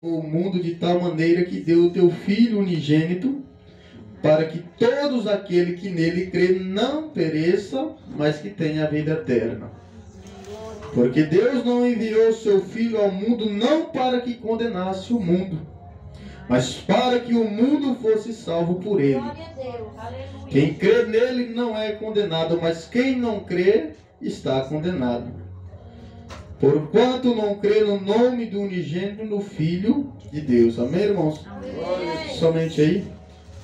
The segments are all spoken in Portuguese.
o mundo de tal maneira que deu o teu Filho unigênito, para que todos aqueles que nele crê não pereçam, mas que tenham a vida eterna. Porque Deus não enviou o seu Filho ao mundo não para que condenasse o mundo, mas para que o mundo fosse salvo por ele. Quem crê nele não é condenado, mas quem não crê está condenado. Porquanto não crê no nome do unigênito do Filho de Deus. Amém, irmãos? Amém. Somente aí.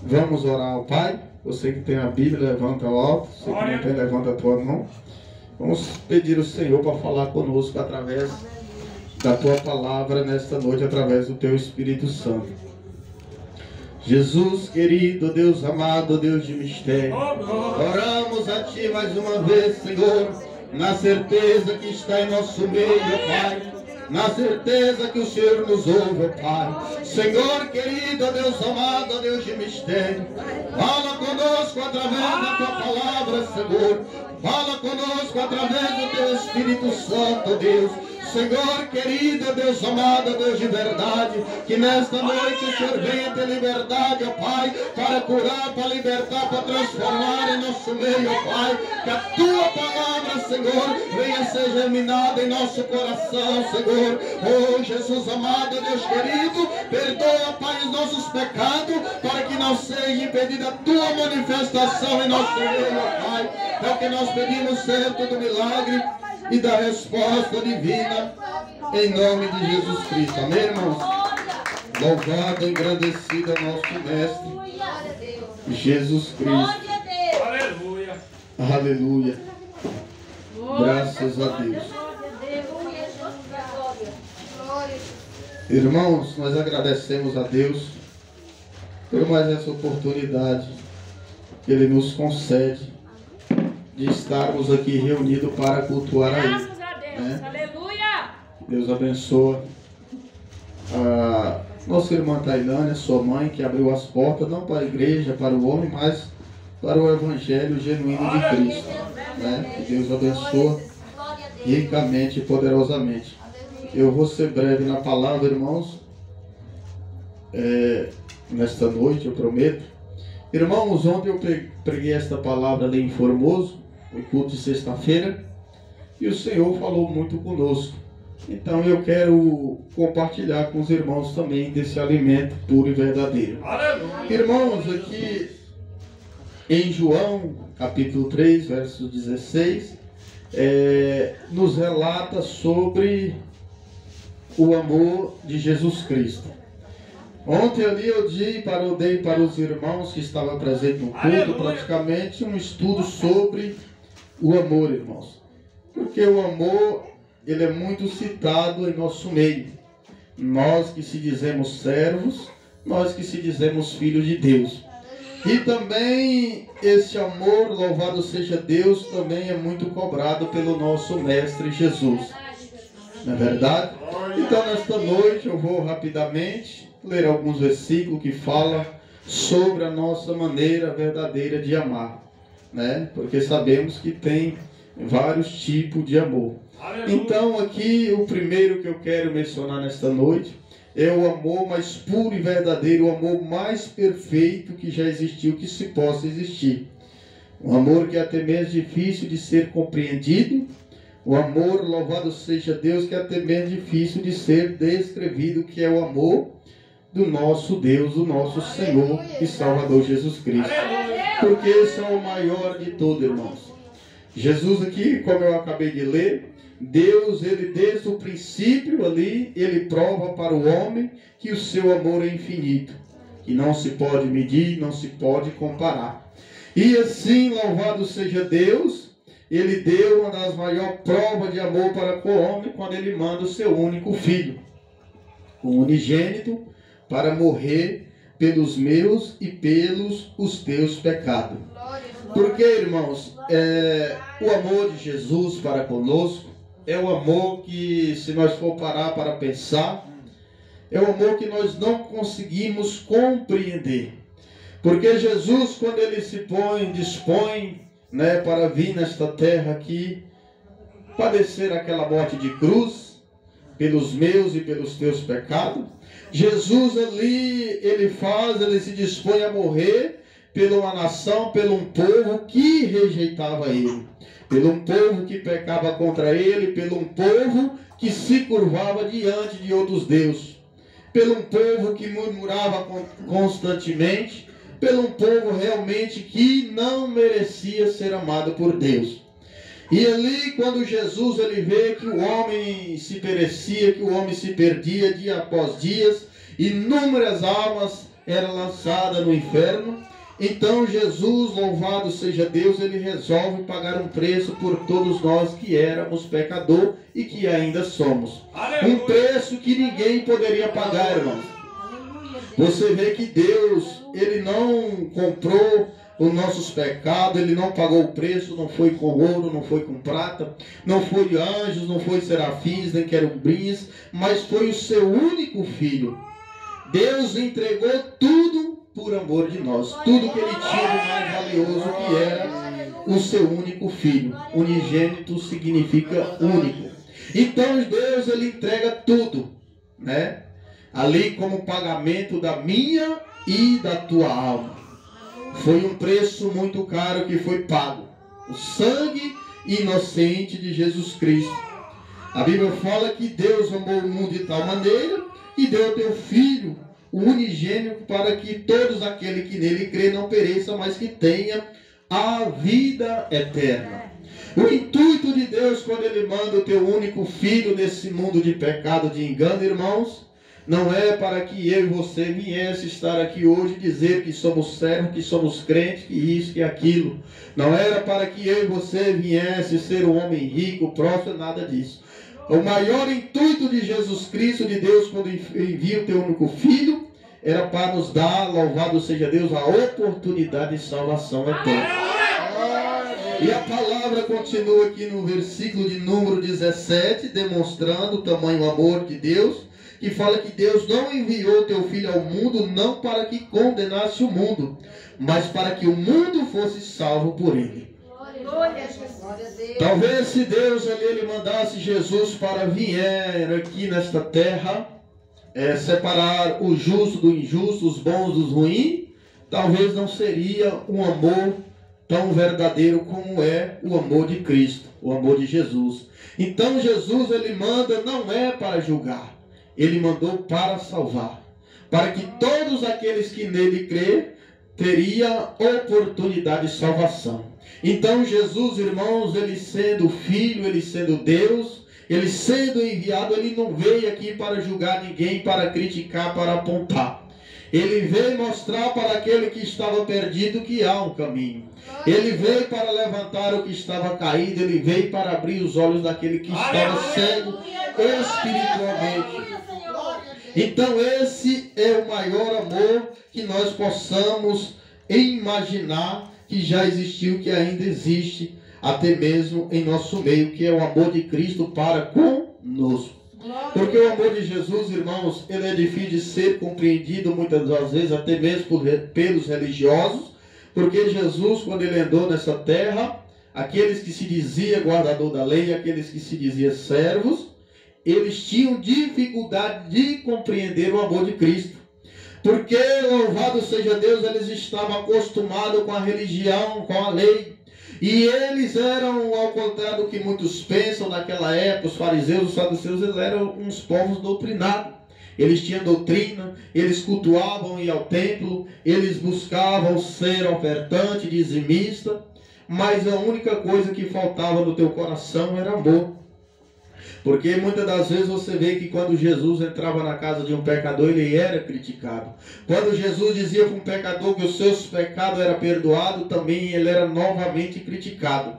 Vamos orar ao Pai. Você que tem a Bíblia, levanta ao alto. Você que não tem, levanta a tua mão. Vamos pedir ao Senhor para falar conosco através da tua palavra nesta noite, através do teu Espírito Santo. Jesus querido, Deus amado, Deus de mistério, oramos a Ti mais uma vez, Senhor, na certeza que está em nosso meio, Pai, na certeza que o Senhor nos ouve, Pai. Senhor querido, Deus amado, Deus de mistério, fala conosco através da Tua palavra, Senhor, fala conosco através do Teu Espírito Santo, Deus. Senhor querido, Deus amado, Deus de verdade, que nesta noite o Senhor venha ter liberdade, ó Pai, para curar, para libertar, para transformar em nosso meio, ó Pai, que a Tua palavra, Senhor, venha ser germinada em nosso coração, Senhor. Oh Jesus amado, Deus querido, perdoa, Pai, os nossos pecados, para que não seja impedida a Tua manifestação em nosso meio, ó Pai. É o que nós pedimos sempre do milagre e da resposta divina, em nome de Jesus Cristo. Amém, irmãos? Louvado, engrandecido é nosso Mestre, Jesus Cristo. Aleluia. Aleluia. Graças a Deus. Irmãos, nós agradecemos a Deus por mais essa oportunidade que Ele nos concede de estarmos aqui reunidos para cultuar a Ele. Graças a Deus, né? Aleluia! Deus abençoa a nossa irmã Tailânia, sua mãe, que abriu as portas, não para a igreja, para o homem, mas para o Evangelho genuíno de Cristo. Né? Que Deus abençoa ricamente e poderosamente. Eu vou ser breve na palavra, irmãos, nesta noite, eu prometo. Irmãos, ontem eu preguei esta palavra ali em Formoso, no culto de sexta-feira, e o Senhor falou muito conosco. Então eu quero compartilhar com os irmãos também desse alimento puro e verdadeiro. Aleluia. Irmãos, aqui em João, capítulo 3, verso 16, nos relata sobre o amor de Jesus Cristo. Ontem ali eu dei para os irmãos que estavam presentes no culto, praticamente um estudo sobre o amor, irmãos. Porque o amor, ele é muito citado em nosso meio. Nós que se dizemos servos, nós que se dizemos filhos de Deus. E também esse amor, louvado seja Deus, também é muito cobrado pelo nosso Mestre Jesus. Não é verdade? Então nesta noite eu vou rapidamente ler alguns versículos que falam sobre a nossa maneira verdadeira de amar, né? Porque sabemos que tem vários tipos de amor. Então aqui o primeiro que eu quero mencionar nesta noite é o amor mais puro e verdadeiro, o amor mais perfeito que já existiu, que se possa existir. Um amor que é até mesmo difícil de ser compreendido, o amor, louvado seja Deus, que é até mesmo difícil de ser descrevido, que é o amor do nosso Deus, do nosso Senhor e Salvador Jesus Cristo. Porque esse é o maior de todos, irmãos. Jesus aqui, como eu acabei de ler, Deus, ele desde o princípio ali, ele prova para o homem que o seu amor é infinito, que não se pode medir, não se pode comparar. E assim, louvado seja Deus, ele deu uma das maiores provas de amor para com o homem, quando ele manda o seu único filho, o unigênito, para morrer pelos meus e pelos os teus pecados. Porque, irmãos, o amor de Jesus para conosco é o amor que, se nós for parar para pensar, é o amor que nós não conseguimos compreender. Porque Jesus, quando ele se dispõe, né, para vir nesta terra aqui, padecer aquela morte de cruz, pelos meus e pelos teus pecados. Jesus ali, ele se dispõe a morrer pela uma nação, pelo um povo que rejeitava ele, pelo um povo que pecava contra ele, pelo um povo que se curvava diante de outros deuses, pelo um povo que murmurava constantemente, pelo um povo realmente que não merecia ser amado por Deus. E ali, quando Jesus ele vê que o homem se perecia, que o homem se perdia dia após dia, inúmeras almas eram lançadas no inferno, então Jesus, louvado seja Deus, ele resolve pagar um preço por todos nós que éramos pecadores e que ainda somos. Um preço que ninguém poderia pagar, irmãos. Você vê que Deus, ele não comprou os nossos pecados, ele não pagou o preço, não foi com ouro, não foi com prata, não foi anjos, não foi serafins, nem querubins, mas foi o seu único filho. Deus entregou tudo por amor de nós, tudo que ele tinha de mais valioso, que era o seu único filho. Unigênito significa único. Então Deus ele entrega tudo, né? Ali como pagamento da minha e da tua alma. Foi um preço muito caro que foi pago. O sangue inocente de Jesus Cristo. A Bíblia fala que Deus amou o mundo de tal maneira que deu o teu Filho, o unigênito, para que todos aqueles que nele crê não pereçam, mas que tenha a vida eterna. O intuito de Deus, quando ele manda o teu único Filho nesse mundo de pecado, de engano, irmãos, não é para que eu e você viesse estar aqui hoje e dizer que somos servos, que somos crentes, que isso, que aquilo. Não era para que eu e você viesse ser um homem rico, próspero, nada disso. O maior intuito de Jesus Cristo, de Deus, quando envia o teu único Filho, era para nos dar, louvado seja Deus, a oportunidade de salvação eterna. E a palavra continua aqui no versículo de número 17, demonstrando o tamanho amor de Deus, que fala que Deus não enviou o teu Filho ao mundo, não para que condenasse o mundo, mas para que o mundo fosse salvo por ele. Talvez se Deus ali ele mandasse Jesus para vir aqui nesta terra, separar o justo do injusto, os bons dos ruins, talvez não seria um amor tão verdadeiro como é o amor de Cristo, o amor de Jesus. Então Jesus ele manda não é para julgar, ele mandou para salvar, para que todos aqueles que nele crê teria oportunidade de salvação. Então Jesus, irmãos, ele sendo Filho, ele sendo Deus, ele sendo enviado, ele não veio aqui para julgar ninguém, para criticar, para apontar. Ele veio mostrar para aquele que estava perdido que há um caminho. Ele veio para levantar o que estava caído, ele veio para abrir os olhos daquele que estava cego espiritualmente. Então esse é o maior amor que nós possamos imaginar, que já existiu, que ainda existe, até mesmo em nosso meio, que é o amor de Cristo para conosco. Porque o amor de Jesus, irmãos, ele é difícil de ser compreendido muitas das vezes, até mesmo pelos religiosos, porque Jesus, quando ele andou nessa terra, aqueles que se diziam guardador da lei, aqueles que se diziam servos, eles tinham dificuldade de compreender o amor de Cristo. Porque, louvado seja Deus, eles estavam acostumados com a religião, com a lei. E eles eram, ao contrário do que muitos pensam naquela época, os fariseus, os saduceus, eles eram uns povos doutrinados. Eles tinham doutrina, eles cultuavam ir ao templo, eles buscavam ser ofertante, dizimista, mas a única coisa que faltava no teu coração era amor. Porque muitas das vezes você vê que quando Jesus entrava na casa de um pecador, ele era criticado. Quando Jesus dizia para um pecador que os seus pecados eram perdoados, também ele era novamente criticado.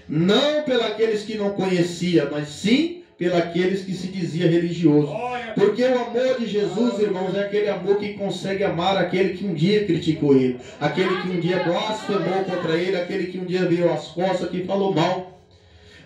Não pelos que não conhecia, mas sim pelos que se dizia religioso. Porque o amor de Jesus, irmãos, é aquele amor que consegue amar aquele que um dia criticou ele, aquele que um dia blasfemou contra ele, aquele que um dia virou as costas, que falou mal.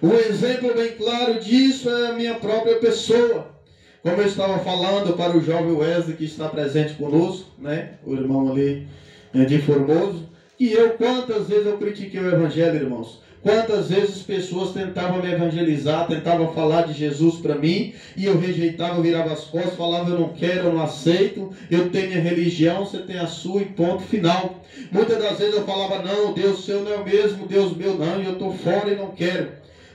Um exemplo bem claro disso é a minha própria pessoa. Como eu estava falando para o jovem Wesley que está presente conosco, né? O irmão ali de Formoso, que quantas vezes eu critiquei o evangelho, irmãos? Quantas vezes pessoas tentavam me evangelizar, tentavam falar de Jesus para mim, e eu rejeitava, virava as costas, falava: eu não quero, eu não aceito, eu tenho minha religião, você tem a sua, e ponto final. Muitas das vezes eu falava: não, Deus seu não é o mesmo, Deus meu não, e eu estou fora e não quero.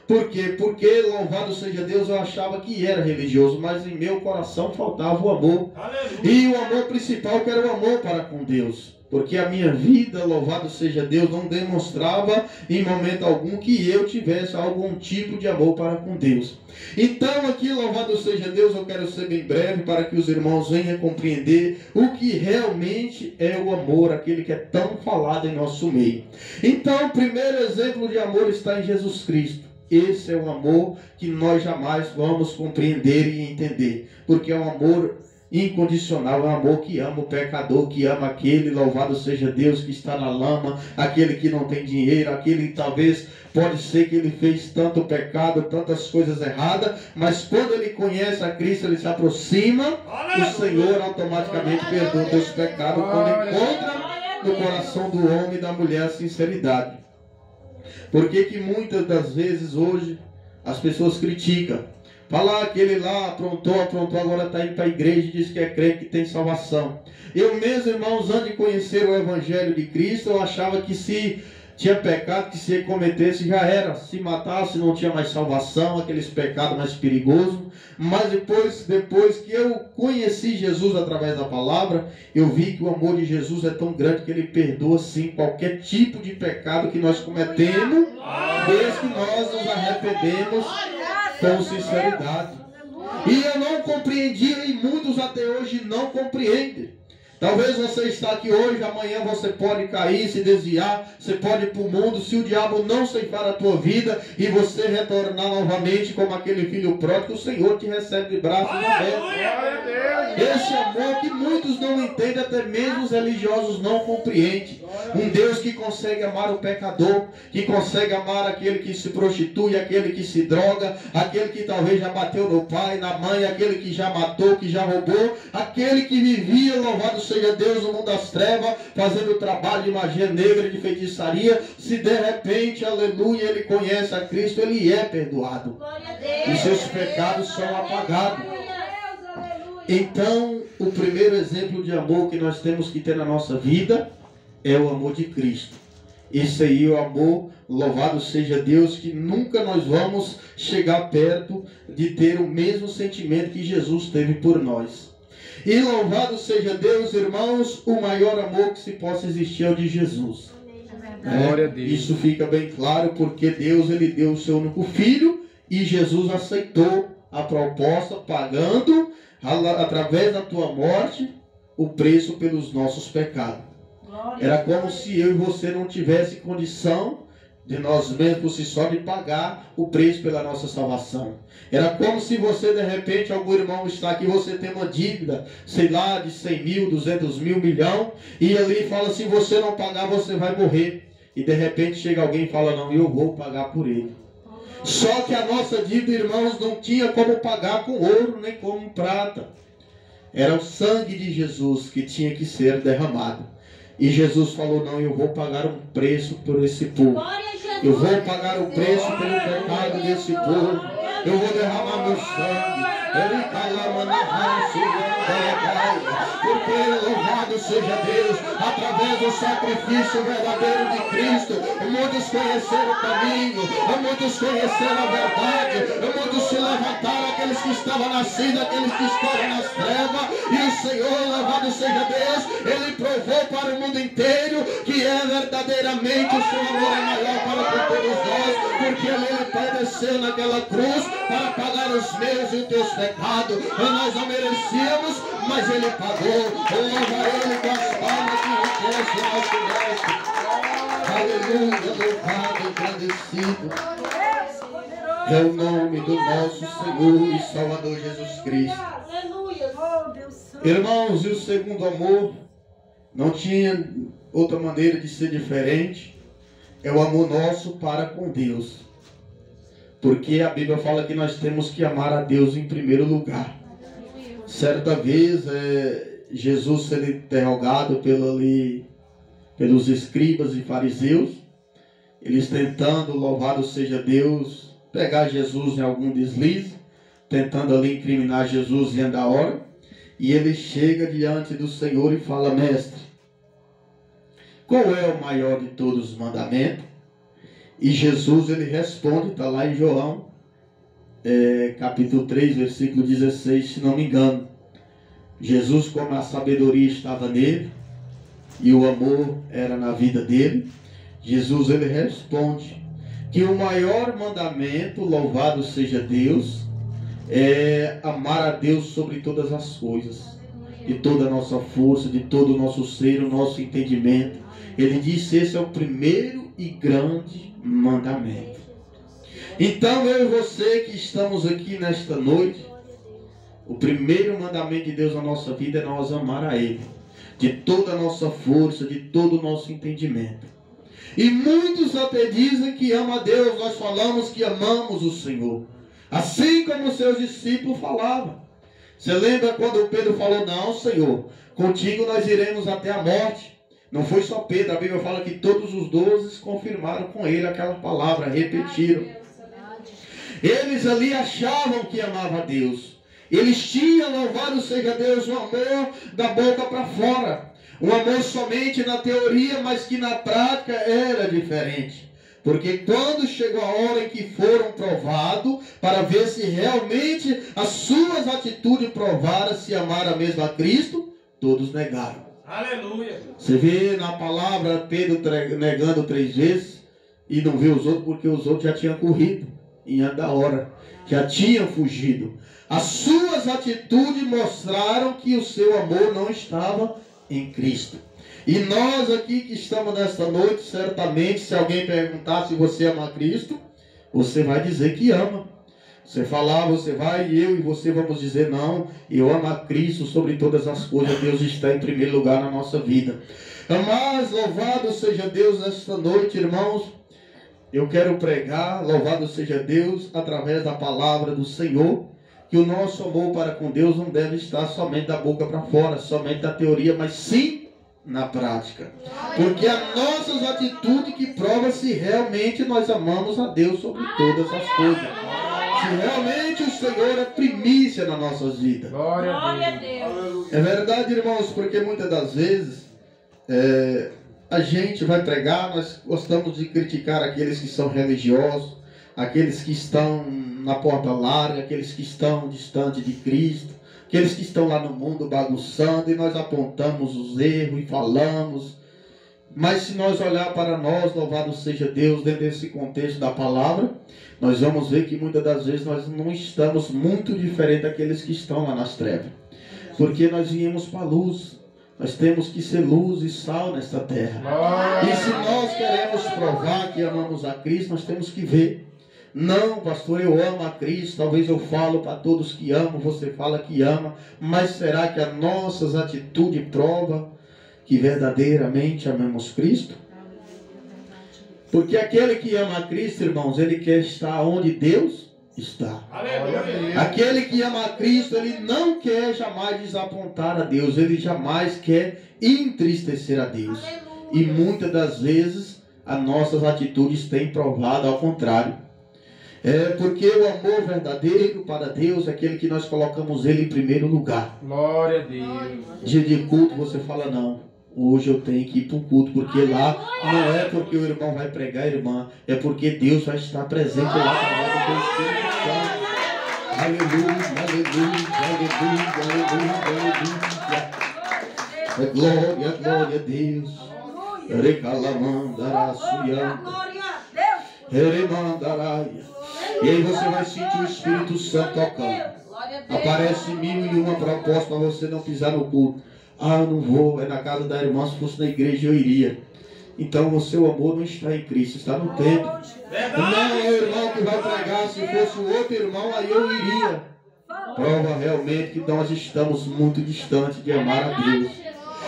Por quê? Porque, louvado seja Deus, eu achava que era religioso, mas em meu coração faltava o amor. Aleluia. E o amor principal, que era o amor para com Deus. Porque a minha vida, louvado seja Deus, não demonstrava em momento algum que eu tivesse algum tipo de amor para com Deus. Então aqui, louvado seja Deus, eu quero ser bem breve para que os irmãos venham compreender o que realmente é o amor, aquele que é tão falado em nosso meio. Então, o primeiro exemplo de amor está em Jesus Cristo. Esse é o amor que nós jamais vamos compreender e entender, porque é um amor incondicional, é um amor que ama o pecador, que ama aquele, louvado seja Deus, que está na lama, aquele que não tem dinheiro, aquele que talvez pode ser que ele fez tanto pecado, tantas coisas erradas, mas quando ele conhece a Cristo, ele se aproxima, o Senhor automaticamente perdoa os seus pecados, quando encontra no coração do homem e da mulher a sinceridade. Por que muitas das vezes hoje as pessoas criticam? Falar que ele lá aprontou, agora está indo para a igreja e diz que é crente, que tem salvação. Eu mesmo, irmãos, antes de conhecer o Evangelho de Cristo, eu achava que se tinha pecado, que se ele cometesse já era. Se matasse não tinha mais salvação, aqueles pecados mais perigosos. Mas depois que eu conheci Jesus através da palavra, eu vi que o amor de Jesus é tão grande que ele perdoa sim qualquer tipo de pecado que nós cometemos, desde que nós nos arrependemos com sinceridade. E eu não compreendia, e muitos até hoje não compreendem. Talvez você está aqui hoje, amanhã você pode cair, se desviar, você pode ir para o mundo, se o diabo não ceifar a tua vida e você retornar novamente como aquele filho pródigo, o Senhor te recebe de braços abertos. Esse amor que muitos não entendem, até mesmo os religiosos não compreendem. Um Deus que consegue amar o pecador, que consegue amar aquele que se prostitui, aquele que se droga, aquele que talvez já bateu no pai, na mãe, aquele que já matou, que já roubou, aquele que vivia, louvado seja Deus, no mundo das trevas, fazendo trabalho de magia negra, de feitiçaria. Se de repente, aleluia, ele conhece a Cristo, ele é perdoado. E seus pecados são apagados. Então, o primeiro exemplo de amor que nós temos que ter na nossa vida é o amor de Cristo. Esse aí é o amor, louvado seja Deus, que nunca nós vamos chegar perto de ter o mesmo sentimento que Jesus teve por nós. E louvado seja Deus, irmãos, o maior amor que se possa existir é o de Jesus. Glória a Deus. Isso fica bem claro, porque Deus, ele deu o seu único filho e Jesus aceitou a proposta, pagando através da tua morte o preço pelos nossos pecados. Era como se eu e você não tivesse condição de nós mesmos por si só de pagar o preço pela nossa salvação. Era como se você, de repente, algum irmão está aqui, você tem uma dívida, sei lá, de 100 mil, 200 mil, 1 milhão, e ali fala: se você não pagar, você vai morrer. E de repente chega alguém e fala: não, eu vou pagar por ele. Só que a nossa dívida, irmãos, não tinha como pagar com ouro, nem com prata. Era o sangue de Jesus que tinha que ser derramado. E Jesus falou: não, eu vou pagar um preço por esse povo. Eu vou pagar o preço pelo pecado desse povo. Eu vou derramar meu sangue. Porque louvado seja Deus, através do sacrifício verdadeiro de Cristo, muitos conheceram o caminho, muitos conheceram a verdade, muitos se levantaram, aqueles que estavam nascidos, aqueles que estavam nas trevas, e o Senhor, louvado seja Deus, ele provou para o mundo inteiro que é verdadeiramente o seu amor é maior para com todos nós, porque ele padeceu naquela cruz para pagar os meus e os teus pecados. Nós não merecíamos, mas ele pagou. Louva ele com as palmas que reconhece o nosso mestre. Aleluia, louvado, engrandecido é o nome do nosso Senhor e Salvador Jesus Cristo. Irmãos, e o segundo amor não tinha outra maneira de ser diferente. É o amor nosso para com Deus. Porque a Bíblia fala que nós temos que amar a Deus em primeiro lugar. Certa vez, Jesus sendo interrogado pelos escribas e fariseus, eles tentando, louvado seja Deus, pegar Jesus em algum deslize, tentando ali incriminar Jesus diante da hora. E ele chega diante do Senhor e fala: mestre, qual é o maior de todos os mandamentos? E Jesus, ele responde, está lá em João, capítulo 3, versículo 16, se não me engano. Jesus, como a sabedoria estava nele, e o amor era na vida dele, Jesus, ele responde que o maior mandamento, louvado seja Deus, é amar a Deus sobre todas as coisas, de toda a nossa força, de todo o nosso ser, o nosso entendimento. Ele disse: esse é o primeiro e grande mandamento. Então eu e você que estamos aqui nesta noite, o primeiro mandamento de Deus na nossa vida é nós amar a Ele, de toda a nossa força, de todo o nosso entendimento. E muitos até dizem que amam a Deus. Nós falamos que amamos o Senhor, assim como os seus discípulos falavam. Você lembra quando Pedro falou: não, Senhor, contigo nós iremos até a morte? Não foi só Pedro, a Bíblia fala que todos os 12 confirmaram com ele aquela palavra, repetiram. Eles ali achavam que amavam a Deus. Eles tinham, louvado seja Deus, o amor da boca para fora. Um amor somente na teoria, mas que na prática era diferente. Porque quando chegou a hora em que foram provados, para ver se realmente as suas atitudes provaram se amar a mesma Cristo, todos negaram. Aleluia. Você vê na palavra Pedro negando 3 vezes e não vê os outros, porque os outros já tinham corrido em antes da hora, já tinham fugido. As suas atitudes mostraram que o seu amor não estava em Cristo. E nós aqui que estamos nesta noite, certamente, se alguém perguntar se você ama a Cristo, você vai dizer que ama. Você falar, você vai, e eu e você vamos dizer: não, eu amo a Cristo sobre todas as coisas. Deus está em primeiro lugar na nossa vida. Mas louvado seja Deus nesta noite, irmãos. Eu quero pregar, louvado seja Deus, através da palavra do Senhor, que o nosso amor para com Deus não deve estar somente da boca para fora, somente da teoria, mas sim na prática. Porque as nossas atitudes que provam se realmente nós amamos a Deus sobre todas as coisas. Se realmente o Senhor é primícia nas nossas vidas. Glória a Deus. É verdade, irmãos, porque muitas das vezes a gente vai pregar, nós gostamos de criticar aqueles que são religiosos, aqueles que estão na porta larga, aqueles que estão distante de Cristo, aqueles que estão lá no mundo bagunçando, e nós apontamos os erros e falamos. Mas se nós olhar para nós, louvado seja Deus, dentro desse contexto da palavra, nós vamos ver que muitas das vezes nós não estamos muito diferentes daqueles que estão lá nas trevas. Porque nós viemos para a luz. Nós temos que ser luz e sal nesta terra. E se nós queremos provar que amamos a Cristo, nós temos que ver. Não, pastor, eu amo a Cristo. Talvez eu falo para todos que amo, você fala que ama. Mas será que as nossas atitudes provam que verdadeiramente amamos Cristo? Porque aquele que ama a Cristo, irmãos, ele quer estar onde Deus está. Aleluia. Aquele que ama a Cristo, ele não quer jamais desapontar a Deus. Ele jamais quer entristecer a Deus. E muitas das vezes as nossas atitudes têm provado ao contrário. Porque o amor verdadeiro para Deus é aquele que nós colocamos Ele em primeiro lugar. Glória a Deus. Dia de culto você fala: não, hoje eu tenho que ir para o culto, porque lá não é porque o irmão vai pregar, irmã, é porque Deus vai estar presente lá através do Espírito Santo. Aleluia, aleluia, aleluia, aleluia, aleluia. Glória, glória a Deus. Recalamandara, Eremandaraia. E aí você vai sentir o Espírito Santo tocando. Aparece 1001 propostas para você não pisar no culto. Ah, eu não vou, é na casa da irmã, se fosse na igreja eu iria. Então o seu amor não está em Cristo, está no templo. Não é o irmão que vai pregar, se fosse o outro irmão, aí eu iria. Prova realmente que nós estamos muito distantes de amar a Deus.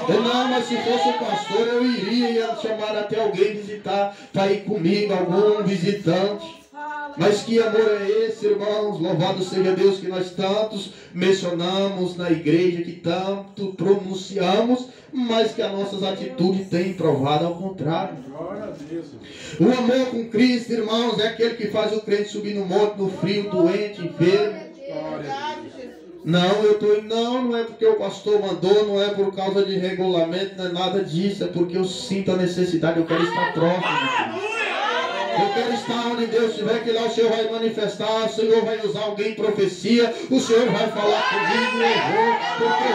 Não, mas se fosse o pastor eu iria chamar até alguém visitar, para ir comigo, algum visitante. Mas que amor é esse, irmãos? Louvado seja Deus, que nós tantos mencionamos na igreja, que tanto pronunciamos, mas que as nossas atitudes têm provado ao contrário. O amor com Cristo, irmãos, é aquele que faz o crente subir no monte, no frio, doente, enfermo. Não, não é porque o pastor mandou, não é por causa de regulamento, não é nada disso, é porque eu sinto a necessidade, eu quero estar próximo de Cristo. Eu quero estar onde Deus estiver, que lá o Senhor vai manifestar, o Senhor vai usar alguém em profecia, o Senhor vai falar comigo, eu vou, porque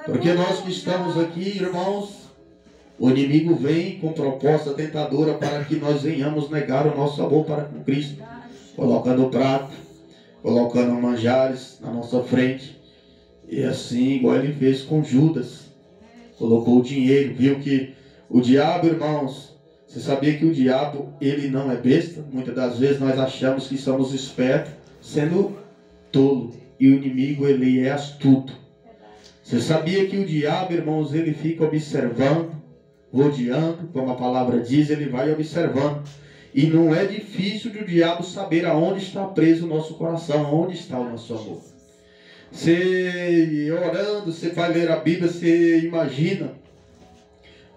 porque nós que estamos aqui, irmãos, o inimigo vem com proposta tentadora para que nós venhamos negar o nosso amor para com Cristo, colocando prato, colocando manjares na nossa frente, e assim, igual ele fez com Judas, colocou o dinheiro, viu que o diabo, irmãos, você sabia que o diabo, ele não é besta? Muitas das vezes nós achamos que somos espertos, sendo tolo, e o inimigo, ele é astuto. Você sabia que o diabo, irmãos, ele fica observando, rodeando, como a palavra diz, ele vai observando. E não é difícil de o diabo saber aonde está preso o nosso coração, aonde está o nosso amor. Você orando, você vai ler a Bíblia, você imagina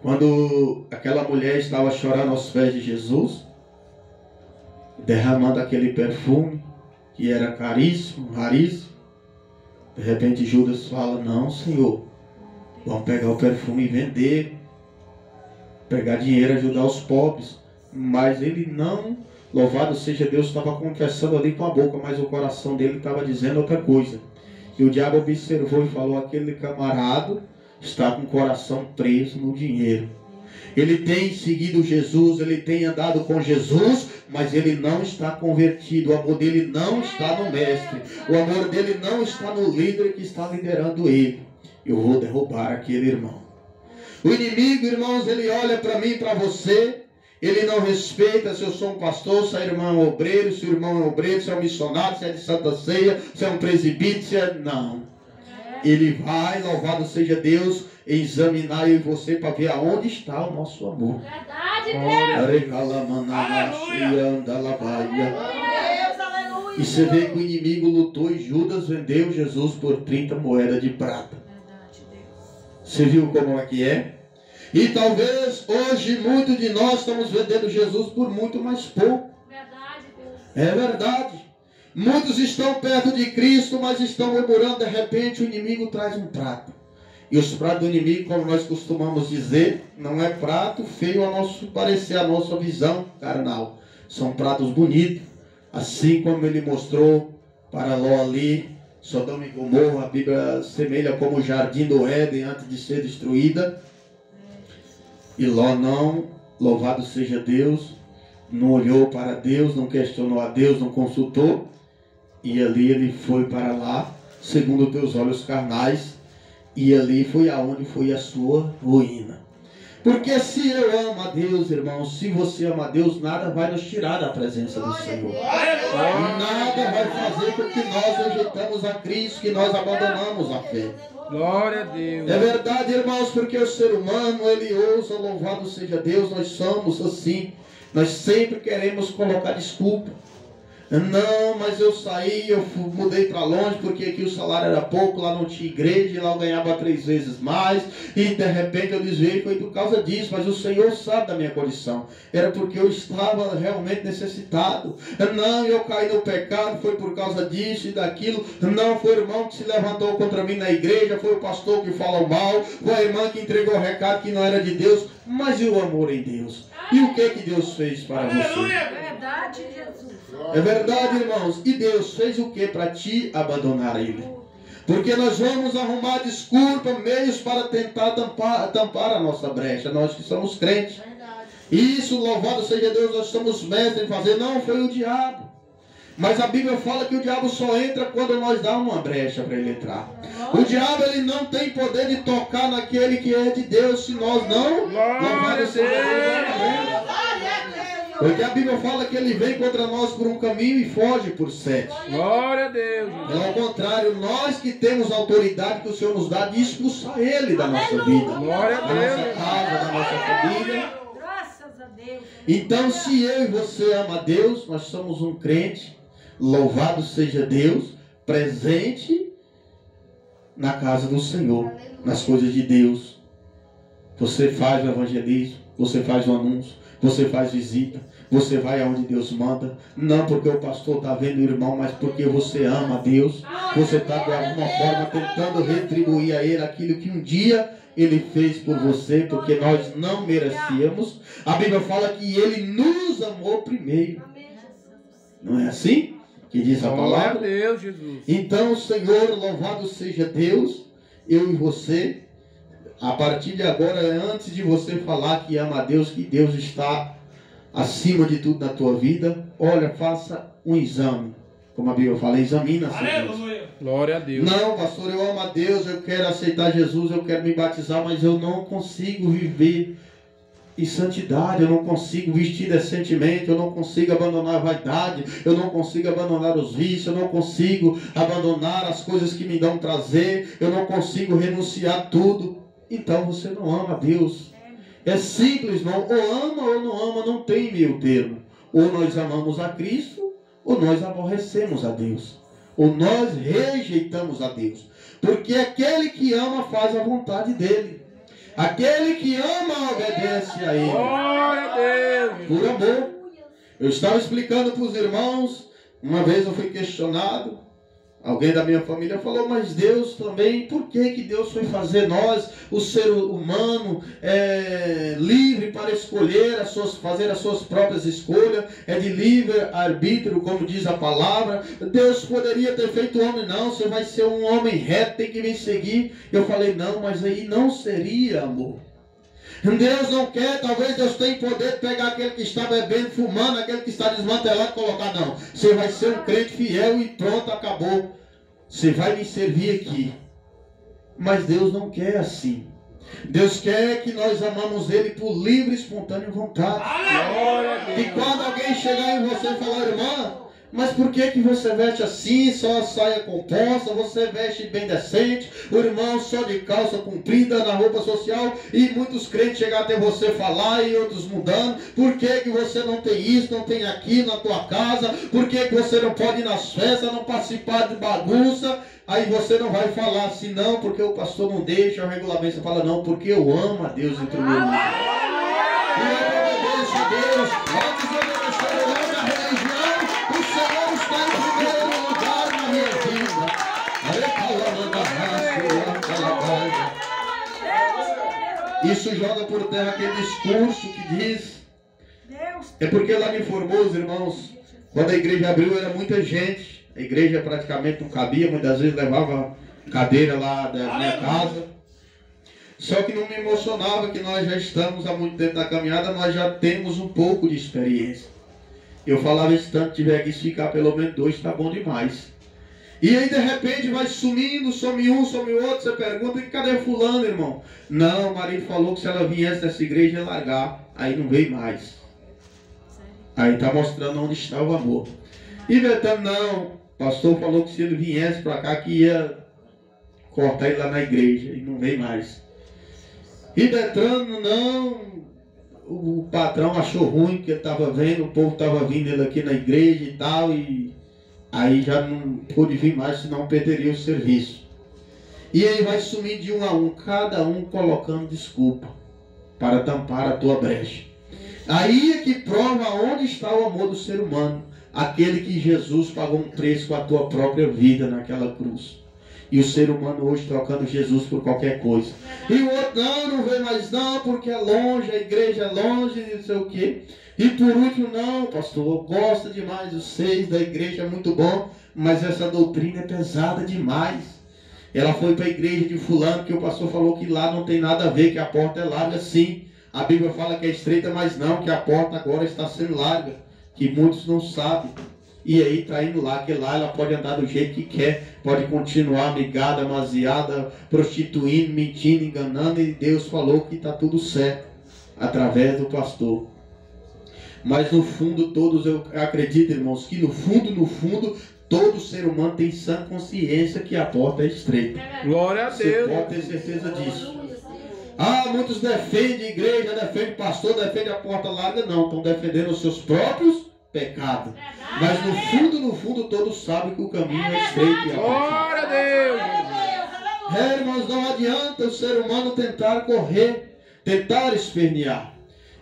quando aquela mulher estava chorando aos pés de Jesus, derramando aquele perfume que era caríssimo, raríssimo. De repente Judas fala: não, Senhor, vamos pegar o perfume e vender, pegar dinheiro, ajudar os pobres. Mas ele não, louvado seja Deus, estava confessando ali com a boca, mas o coração dele estava dizendo outra coisa. E o diabo observou e falou: aquele camarada está com o coração preso no dinheiro. Ele tem seguido Jesus, ele tem andado com Jesus, mas ele não está convertido. O amor dele não está no mestre. O amor dele não está no líder que está liderando ele. Eu vou derrubar aquele irmão. O inimigo, irmãos, ele olha para mim e para você. Ele não respeita se eu sou um pastor, se é irmão é obreiro, se o irmão é obreiro, se é um missionário, se é de Santa Ceia, se é um presbítero, se é... Não. Ele vai, louvado seja Deus, examinar eu e você para ver aonde está o nosso amor. Verdade, Deus. E você vê que o inimigo lutou e Judas vendeu Jesus por 30 moedas de prata. Você viu como é que é? E talvez hoje muitos de nós estamos vendendo Jesus por muito mais pouco. Verdade, Deus. É verdade. Muitos estão perto de Cristo, mas estão murmurando. De repente o inimigo traz um prato. E os pratos do inimigo, como nós costumamos dizer, não é prato feio a nosso parecer, a nossa visão carnal. São pratos bonitos. Assim como ele mostrou para Ló ali, Sodoma e Gomorra, a Bíblia semelha como o jardim do Éden antes de ser destruída. E Ló não, louvado seja Deus, não olhou para Deus, não questionou a Deus, não consultou. E ali ele foi para lá, segundo teus olhos carnais, e ali foi aonde foi a sua ruína. Porque se eu amo a Deus, irmãos, se você ama a Deus, nada vai nos tirar da presença do Senhor. Nada vai fazer com que nós rejeitamos a Cristo, que nós abandonamos a fé. Glória a Deus. É verdade, irmãos, porque o ser humano, ele ousa, louvado seja Deus, nós somos assim. Nós sempre queremos colocar desculpa. Não, mas eu saí, eu mudei para longe porque aqui o salário era pouco, lá não tinha igreja, lá eu ganhava 3 vezes mais, e de repente eu desviei, foi por causa disso, mas o Senhor sabe da minha condição, era porque eu estava realmente necessitado. Não, eu caí no pecado, foi por causa disso e daquilo. Não, foi o irmão que se levantou contra mim na igreja, foi o pastor que falou mal, foi a irmã que entregou o recado que não era de Deus, mas e o amor em Deus? E o que Deus fez para você? Verdade, Jesus. É verdade, irmãos. E Deus fez o que para te abandonar Ele? Porque nós vamos arrumar desculpa, meios para tentar tampar a nossa brecha. Nós que somos crentes. Isso, louvado seja Deus, nós somos mestres em fazer. Não, foi o diabo. Mas a Bíblia fala que o diabo só entra quando nós damos uma brecha para ele entrar. O diabo, ele não tem poder de tocar naquele que é de Deus, se nós não. Louvado seja Deus. Porque a Bíblia fala que ele vem contra nós por um caminho e foge por 7. Glória a Deus. É ao contrário, nós que temos a autoridade que o Senhor nos dá de expulsar ele da nossa vida, Glória a da nossa Deus. casa, da nossa família. Graças a Deus. Então, se eu e você ama a Deus, nós somos um crente, louvado seja Deus, presente na casa do Senhor, nas coisas de Deus. Você faz o evangelismo, você faz o anúncio, você faz visita, você vai aonde Deus manda. Não porque o pastor está vendo o irmão, mas porque você ama a Deus. Você está de alguma forma tentando retribuir a Ele aquilo que um dia Ele fez por você, porque nós não merecíamos. A Bíblia fala que Ele nos amou primeiro. Não é assim que diz a Glória a palavra? Deus, Jesus. Então, Senhor, louvado seja Deus, eu e você. A partir de agora, antes de você falar que ama a Deus, que Deus está acima de tudo na tua vida, olha, faça um exame. Como a Bíblia fala, examina-se. Aleluia. Glória a Deus. Não, pastor, eu amo a Deus, eu quero aceitar Jesus, eu quero me batizar, mas eu não consigo viver em santidade, eu não consigo vestir decentemente, eu não consigo abandonar a vaidade, eu não consigo abandonar os vícios, eu não consigo abandonar as coisas que me dão prazer, eu não consigo renunciar tudo. Então você não ama a Deus. É simples, não. Ou ama ou não ama, não tem meio termo. Ou nós amamos a Cristo, ou nós aborrecemos a Deus. Ou nós rejeitamos a Deus. Porque aquele que ama faz a vontade dele. Aquele que ama obedece a ele. Glória a Deus. Por amor. Eu estava explicando para os irmãos, uma vez eu fui questionado. Alguém da minha família falou, mas Deus também, por que Deus foi fazer nós, o ser humano, livre para escolher, fazer as suas próprias escolhas, é de livre arbítrio, como diz a palavra. Deus poderia ter feito o homem, não, você vai ser um homem reto, tem que me seguir. Eu falei, não, mas aí não seria amor. Deus não quer, talvez Deus tenha poder de pegar aquele que está bebendo, fumando, aquele que está desmantelado e colocar, não. Você vai ser um crente fiel e pronto, acabou. Você vai me servir aqui. Mas Deus não quer assim. Deus quer que nós amamos Ele por livre e espontânea vontade. E quando alguém chegar em você e falar, irmã, mas por que você veste assim, só a saia composta, você veste bem decente, o irmão só de calça comprida na roupa social, e muitos crentes chegam até você falar e outros mudando, por que você não tem isso, não tem aquilo na tua casa, por que você não pode ir nas festas, não participar de bagunça, aí você não vai falar assim, não, porque o pastor não deixa, o regulamento, você fala, não, porque eu amo a Deus entre o meu irmão. E eu obedeço a Deus, antes eu obedecer o nome da religião, o Senhor está em primeiro lugar na minha vida. Isso joga por terra aquele discurso que diz. É porque lá em Formoso, irmãos, quando a igreja abriu era muita gente. A igreja praticamente não cabia, muitas vezes levava cadeira lá da minha casa. Só que não me emocionava que nós já estamos há muito tempo na caminhada, nós já temos um pouco de experiência. Eu falava esse tanto, tiver que ficar pelo menos 2, está bom demais. E aí de repente vai sumindo, some um, some outro, você pergunta, cadê fulano, irmão? Não, o marido falou que se ela viesse dessa igreja ia largar, aí não veio mais. Aí está mostrando onde está o amor. E Betânia, não, o pastor falou que se ele viesse para cá que ia cortar ele lá na igreja, e não veio mais. E Betânia, não, o patrão achou ruim, porque ele estava vendo, o povo estava vindo ele aqui na igreja e tal, e aí já não pôde vir mais, senão perderia o serviço. E aí vai sumir de um a um, cada um colocando desculpa para tampar a tua brecha. Aí é que prova onde está o amor do ser humano. Aquele que Jesus pagou um preço com a tua própria vida naquela cruz. E o ser humano hoje trocando Jesus por qualquer coisa. E o outro, não vem mais não, porque é longe, a igreja é longe, não sei o quê. E por último, não, pastor, eu gosto demais dos 6 da igreja, é muito bom, mas essa doutrina é pesada demais. Ela foi para a igreja de fulano, que o pastor falou que lá não tem nada a ver, que a porta é larga, sim. A Bíblia fala que é estreita, mas não, que a porta agora está sendo larga, que muitos não sabem. E aí está indo lá, que lá ela pode andar do jeito que quer, pode continuar amigada, amaziada, prostituindo, mentindo, enganando, e Deus falou que está tudo certo, através do pastor. Mas no fundo todos, eu acredito, irmãos, que no fundo, todo ser humano tem sã consciência que a porta é estreita. Glória a Deus. Você pode ter certeza disso. Muitos defendem a igreja, defendem o pastor, defendem a porta larga. Não, estão defendendo os seus próprios pecados. Mas no fundo, todos sabem que o caminho é estreito. Glória a Deus. Irmãos, não adianta o ser humano tentar correr, tentar espernear.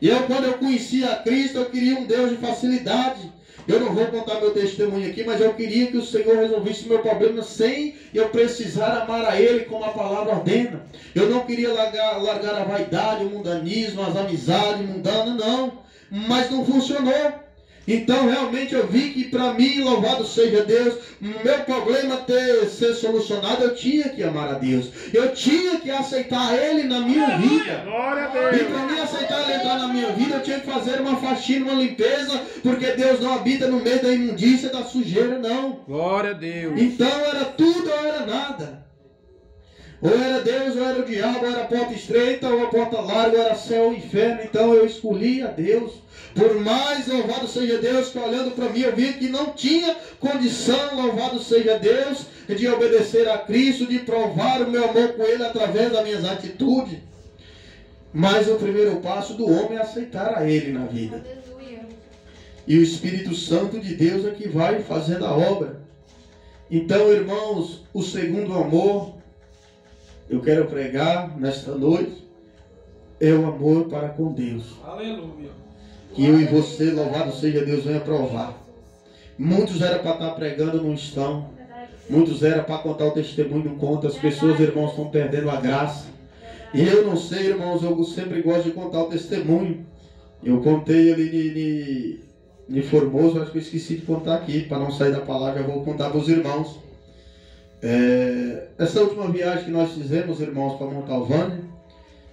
E quando eu conheci a Cristo, eu queria um Deus de facilidade. Eu não vou contar meu testemunho aqui, mas eu queria que o Senhor resolvesse o meu problema sem eu precisar amar a Ele como a palavra ordena. Eu não queria largar a vaidade, o mundanismo, as amizades mundanas, não. Mas não funcionou. Então realmente eu vi que para mim, louvado seja Deus, meu problema ser solucionado, eu tinha que amar a Deus. Eu tinha que aceitar Ele na minha vida. Glória a Deus. E para mim aceitar Ele entrar na minha vida, eu tinha que fazer uma faxina, uma limpeza, porque Deus não habita no meio da imundícia, da sujeira, não. Glória a Deus. Então era tudo ou era nada. Ou era Deus, ou era o diabo, ou era a porta estreita, ou a porta larga, ou era céu ou inferno. Então eu escolhi a Deus. Por mais louvado seja Deus, que olhando para mim eu vi que não tinha condição, louvado seja Deus, de obedecer a Cristo, de provar o meu amor com Ele através das minhas atitudes. Mas o primeiro passo do homem é aceitar a Ele na vida. E o Espírito Santo de Deus é que vai fazendo a obra. Então, irmãos, o segundo amor, eu quero pregar nesta noite, é o amor para com Deus. Aleluia. Que eu e você, louvado seja Deus, venha provar. Muitos eram para estar pregando, não estão. Muitos eram para contar o testemunho, não contam. As pessoas, irmãos, estão perdendo a graça. E eu não sei, irmãos, eu sempre gosto de contar o testemunho. Eu contei ali em Formoso, acho que eu esqueci de contar aqui. Para não sair da palavra, eu vou contar para os irmãos. Essa última viagem que nós fizemos, irmãos, para Montalvânia,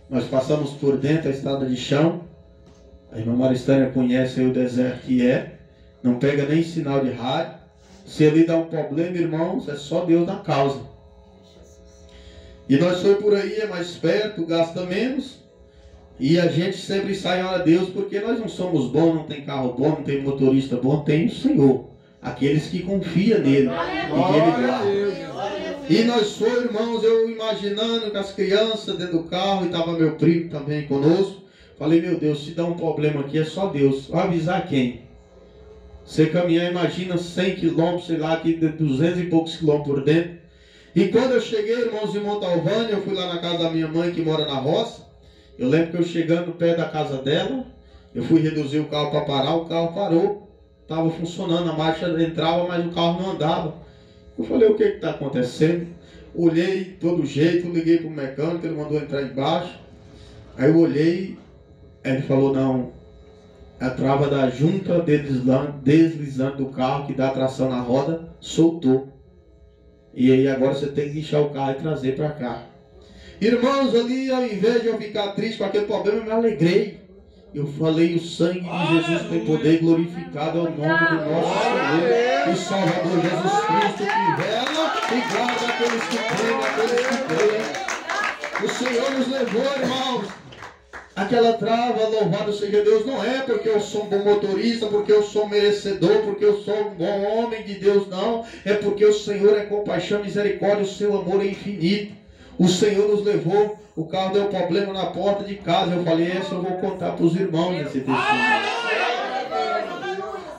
nós passamos por dentro a estrada de chão. A irmã Maristânia conhece aí o deserto que é. Não pega nem sinal de rádio. Se ali dá um problema, irmãos, é só Deus na causa. E nós foi por aí, é mais perto, gasta menos. E a gente sempre sai a Deus, porque nós não somos bons, não tem carro bom, não tem motorista bom, tem o Senhor. Aqueles que confiam nele e que Ele guarda. E nós foi, irmãos, eu imaginando com as crianças dentro do carro, e estava meu primo também conosco. Falei, meu Deus, se dá um problema aqui é só Deus. Vai avisar quem? Você caminhar, imagina 100 quilômetros, sei lá, aqui 200 e poucos quilômetros por dentro. E quando eu cheguei, irmãos, em Montalvânia, eu fui lá na casa da minha mãe que mora na roça. Eu lembro que eu chegando perto da casa dela, eu fui reduzir o carro para parar, o carro parou. Estava funcionando, a marcha entrava, mas o carro não andava. Eu falei, o que está acontecendo? Olhei de todo jeito, liguei para o mecânico, ele mandou entrar embaixo. Aí eu olhei. Ele falou, não, a trava da junta deslizando do carro, que dá tração na roda, soltou. E aí agora você tem que guinchar o carro e trazer para cá. Irmãos, ali ao invés de eu ficar triste com aquele problema, eu me alegrei. Eu falei, o sangue de Jesus tem poder, glorificado ao nome do nosso Senhor e Salvador Jesus Cristo, que vela e guarda aqueles que creem, aqueles que creem. O Senhor nos levou, irmãos. Aquela trava, louvado seja Deus, não é porque eu sou um bom motorista, porque eu sou merecedor, porque eu sou um bom homem de Deus, não. É porque o Senhor é compaixão, misericórdia, o seu amor é infinito. O Senhor nos levou, o carro deu problema na porta de casa. Eu falei, essa eu vou contar para os irmãos nesse testemunho.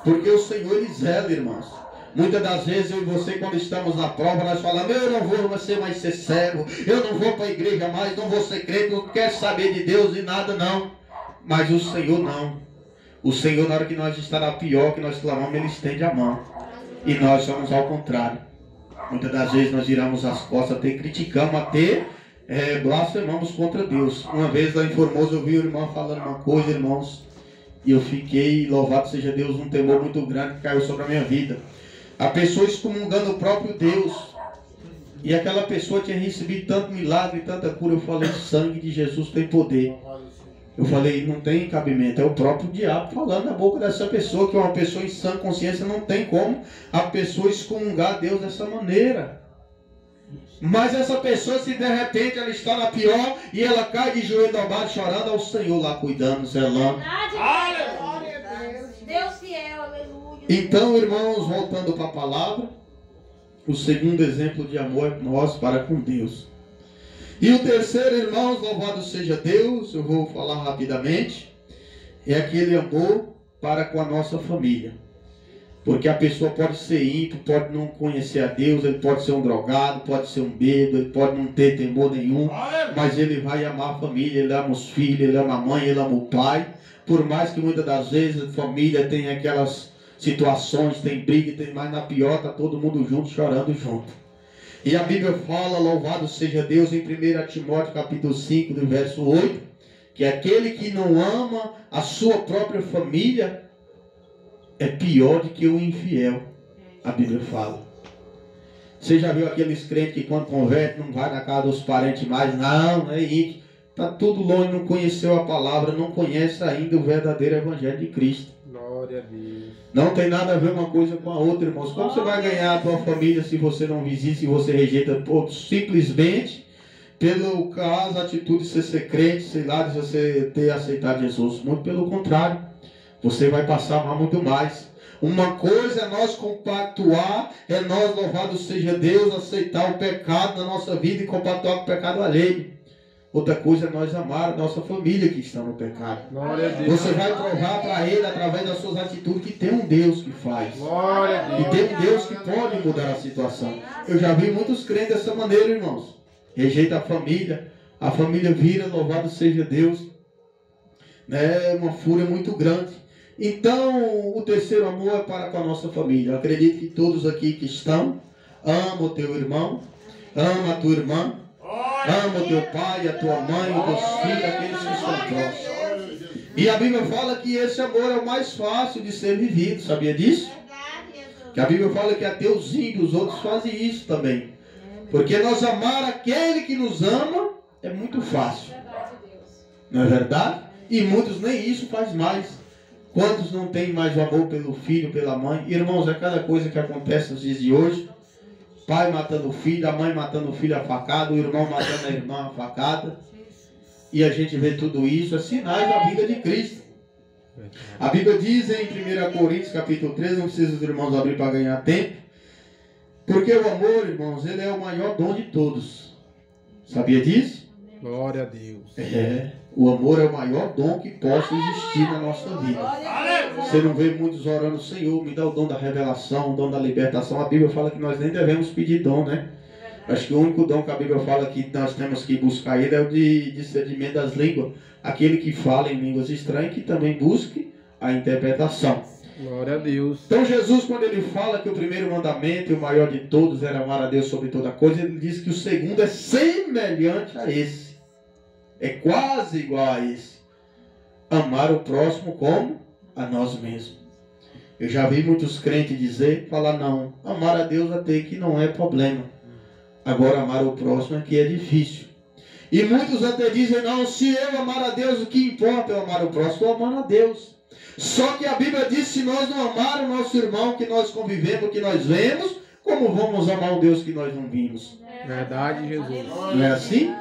Porque o Senhor, Ele zela, irmãos. Muitas das vezes eu e você, quando estamos na prova, nós falamos, eu não vou mais ser servo, eu não vou para a igreja mais, não vou ser crente, não quero saber de Deus e nada, não. Mas o Senhor não. O Senhor, na hora que nós estamos pior, que nós clamamos, Ele estende a mão. E nós somos ao contrário. Muitas das vezes nós viramos as costas, até criticamos, até blasfemamos contra Deus. Uma vez lá em Formoso eu vi o irmão falando uma coisa, irmãos, e eu fiquei, louvado seja Deus, um temor muito grande que caiu sobre a minha vida. A pessoa excomungando o próprio Deus. E aquela pessoa tinha recebido tanto milagre, tanta cura. Eu falei, o sangue de Jesus tem poder. Eu falei, não tem cabimento. É o próprio diabo falando na boca dessa pessoa, que é uma pessoa em sã consciência. Não tem como a pessoa excomungar Deus dessa maneira. Mas essa pessoa, se de repente ela está na pior e ela cai de joelho dobrado, chorando ao Senhor lá, cuidando, zelando. Deus fiel, aleluia. Então, irmãos, voltando para a palavra, o segundo exemplo de amor é nós para com Deus. E o terceiro, irmãos, louvado seja Deus, eu vou falar rapidamente, é aquele amor para com a nossa família. Porque a pessoa pode ser ímpio, pode não conhecer a Deus, ele pode ser um drogado, pode ser um bêbado, ele pode não ter temor nenhum, mas ele vai amar a família, ele ama os filhos, ele ama a mãe, ele ama o pai. Por mais que muitas das vezes a família tem aquelas situações, tem briga, mas na pior está todo mundo junto, chorando junto. E a Bíblia fala, louvado seja Deus, em 1 Timóteo capítulo 5, do verso 8, que aquele que não ama a sua própria família é pior do que o infiel. A Bíblia fala. Você já viu aqueles crentes que quando converte não vai na casa dos parentes mais? Não, é ímpio. Está tudo longe, não conheceu a palavra, não conhece ainda o verdadeiro evangelho de Cristo. Glória a Deus. Não tem nada a ver uma coisa com a outra, irmãos. Como você vai ganhar a tua família se você não visita, se você rejeita simplesmente pelo caso, a atitude de você ser crente, sei lá, de você ter aceitado Jesus? Muito pelo contrário. Você vai passar mal muito mais. Uma coisa é nós compactuar, é nós, louvado seja Deus, aceitar o pecado na nossa vida e compactuar com o pecado alheio. Outra coisa é nós amar a nossa família que está no pecado. Glória a Deus. Você vai provar para ele, através das suas atitudes, que tem um Deus que faz. Glória a Deus. E tem um Deus que pode mudar a situação. Eu já vi muitos crentes dessa maneira, irmãos. Rejeita a família vira, louvado seja Deus. É uma fúria muito grande. Então, o terceiro amor é para com a nossa família. Eu acredito que todos aqui que estão, amam o teu irmão, ama a tua irmã, ama o teu pai, a tua mãe, os teus filhos, aqueles que estão próximos. E a Bíblia fala que esse amor é o mais fácil de ser vivido, sabia disso? Que a Bíblia fala que até os ímpios, os outros fazem isso também. Porque nós amar aquele que nos ama é muito fácil. Não é verdade? E muitos nem isso faz mais. Quantos não têm mais o amor pelo filho, pela mãe? Irmãos, é cada coisa que acontece nos dias de hoje. Pai matando o filho, a mãe matando o filho a facada, o irmão matando a irmã a facada. E a gente vê tudo isso, é sinais da vida de Cristo. A Bíblia diz em 1 Coríntios capítulo 13, não precisa os irmãos abrir para ganhar tempo. Porque o amor, irmãos, ele é o maior dom de todos. Sabia disso? Glória a Deus. O amor é o maior dom que possa existir na nossa vida. Você não vê muitos orando, Senhor, me dá o dom da revelação, o dom da libertação. A Bíblia fala que nós nem devemos pedir dom, né? Acho que o único dom que a Bíblia fala que nós temos que buscar ele é o de discernimento das línguas. Aquele que fala em línguas estranhas, que também busque a interpretação. Glória a Deus. Então Jesus, quando ele fala que o primeiro mandamento e o maior de todos era amar a Deus sobre toda coisa, ele diz que o segundo é semelhante a esse. É quase igual a esse. Amar o próximo como a nós mesmos. Eu já vi muitos crentes falar não, amar a Deus até que não é problema. Agora amar o próximo é que é difícil. E muitos até dizem, não, se eu amar a Deus, o que importa eu amar o próximo? Estou amando a Deus. Só que a Bíblia diz, se nós não amar o nosso irmão que nós convivemos, que nós vemos, como vamos amar um Deus que nós não vimos? Verdade, Jesus. Não é assim?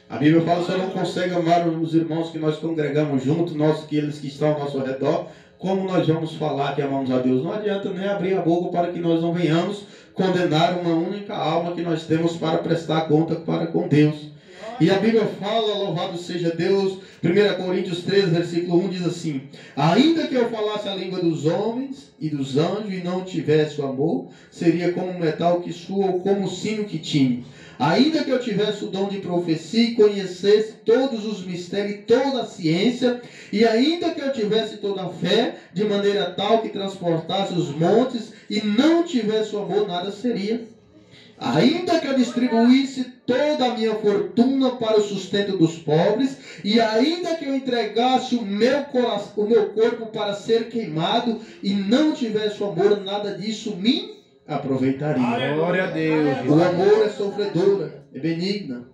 A Bíblia fala que você não consegue amar os irmãos que nós congregamos juntos, nós, aqueles que estão ao nosso redor, como nós vamos falar que amamos a Deus? Não adianta nem abrir a boca para que nós não venhamos condenar uma única alma que nós temos para prestar conta para com Deus. E a Bíblia fala, louvado seja Deus, 1 Coríntios 13, versículo 1 diz assim: ainda que eu falasse a língua dos homens e dos anjos e não tivesse o amor, seria como um metal que soa ou como um sino que tine. Ainda que eu tivesse o dom de profecia e conhecesse todos os mistérios e toda a ciência, e ainda que eu tivesse toda a fé, de maneira tal que transportasse os montes, e não tivesse o amor, nada seria. Ainda que eu distribuísse toda a minha fortuna para o sustento dos pobres, e ainda que eu entregasse o meu corpo para ser queimado, e não tivesse o amor, nada disso me aproveitaria. Glória a Deus. O amor é sofredora, é benigna.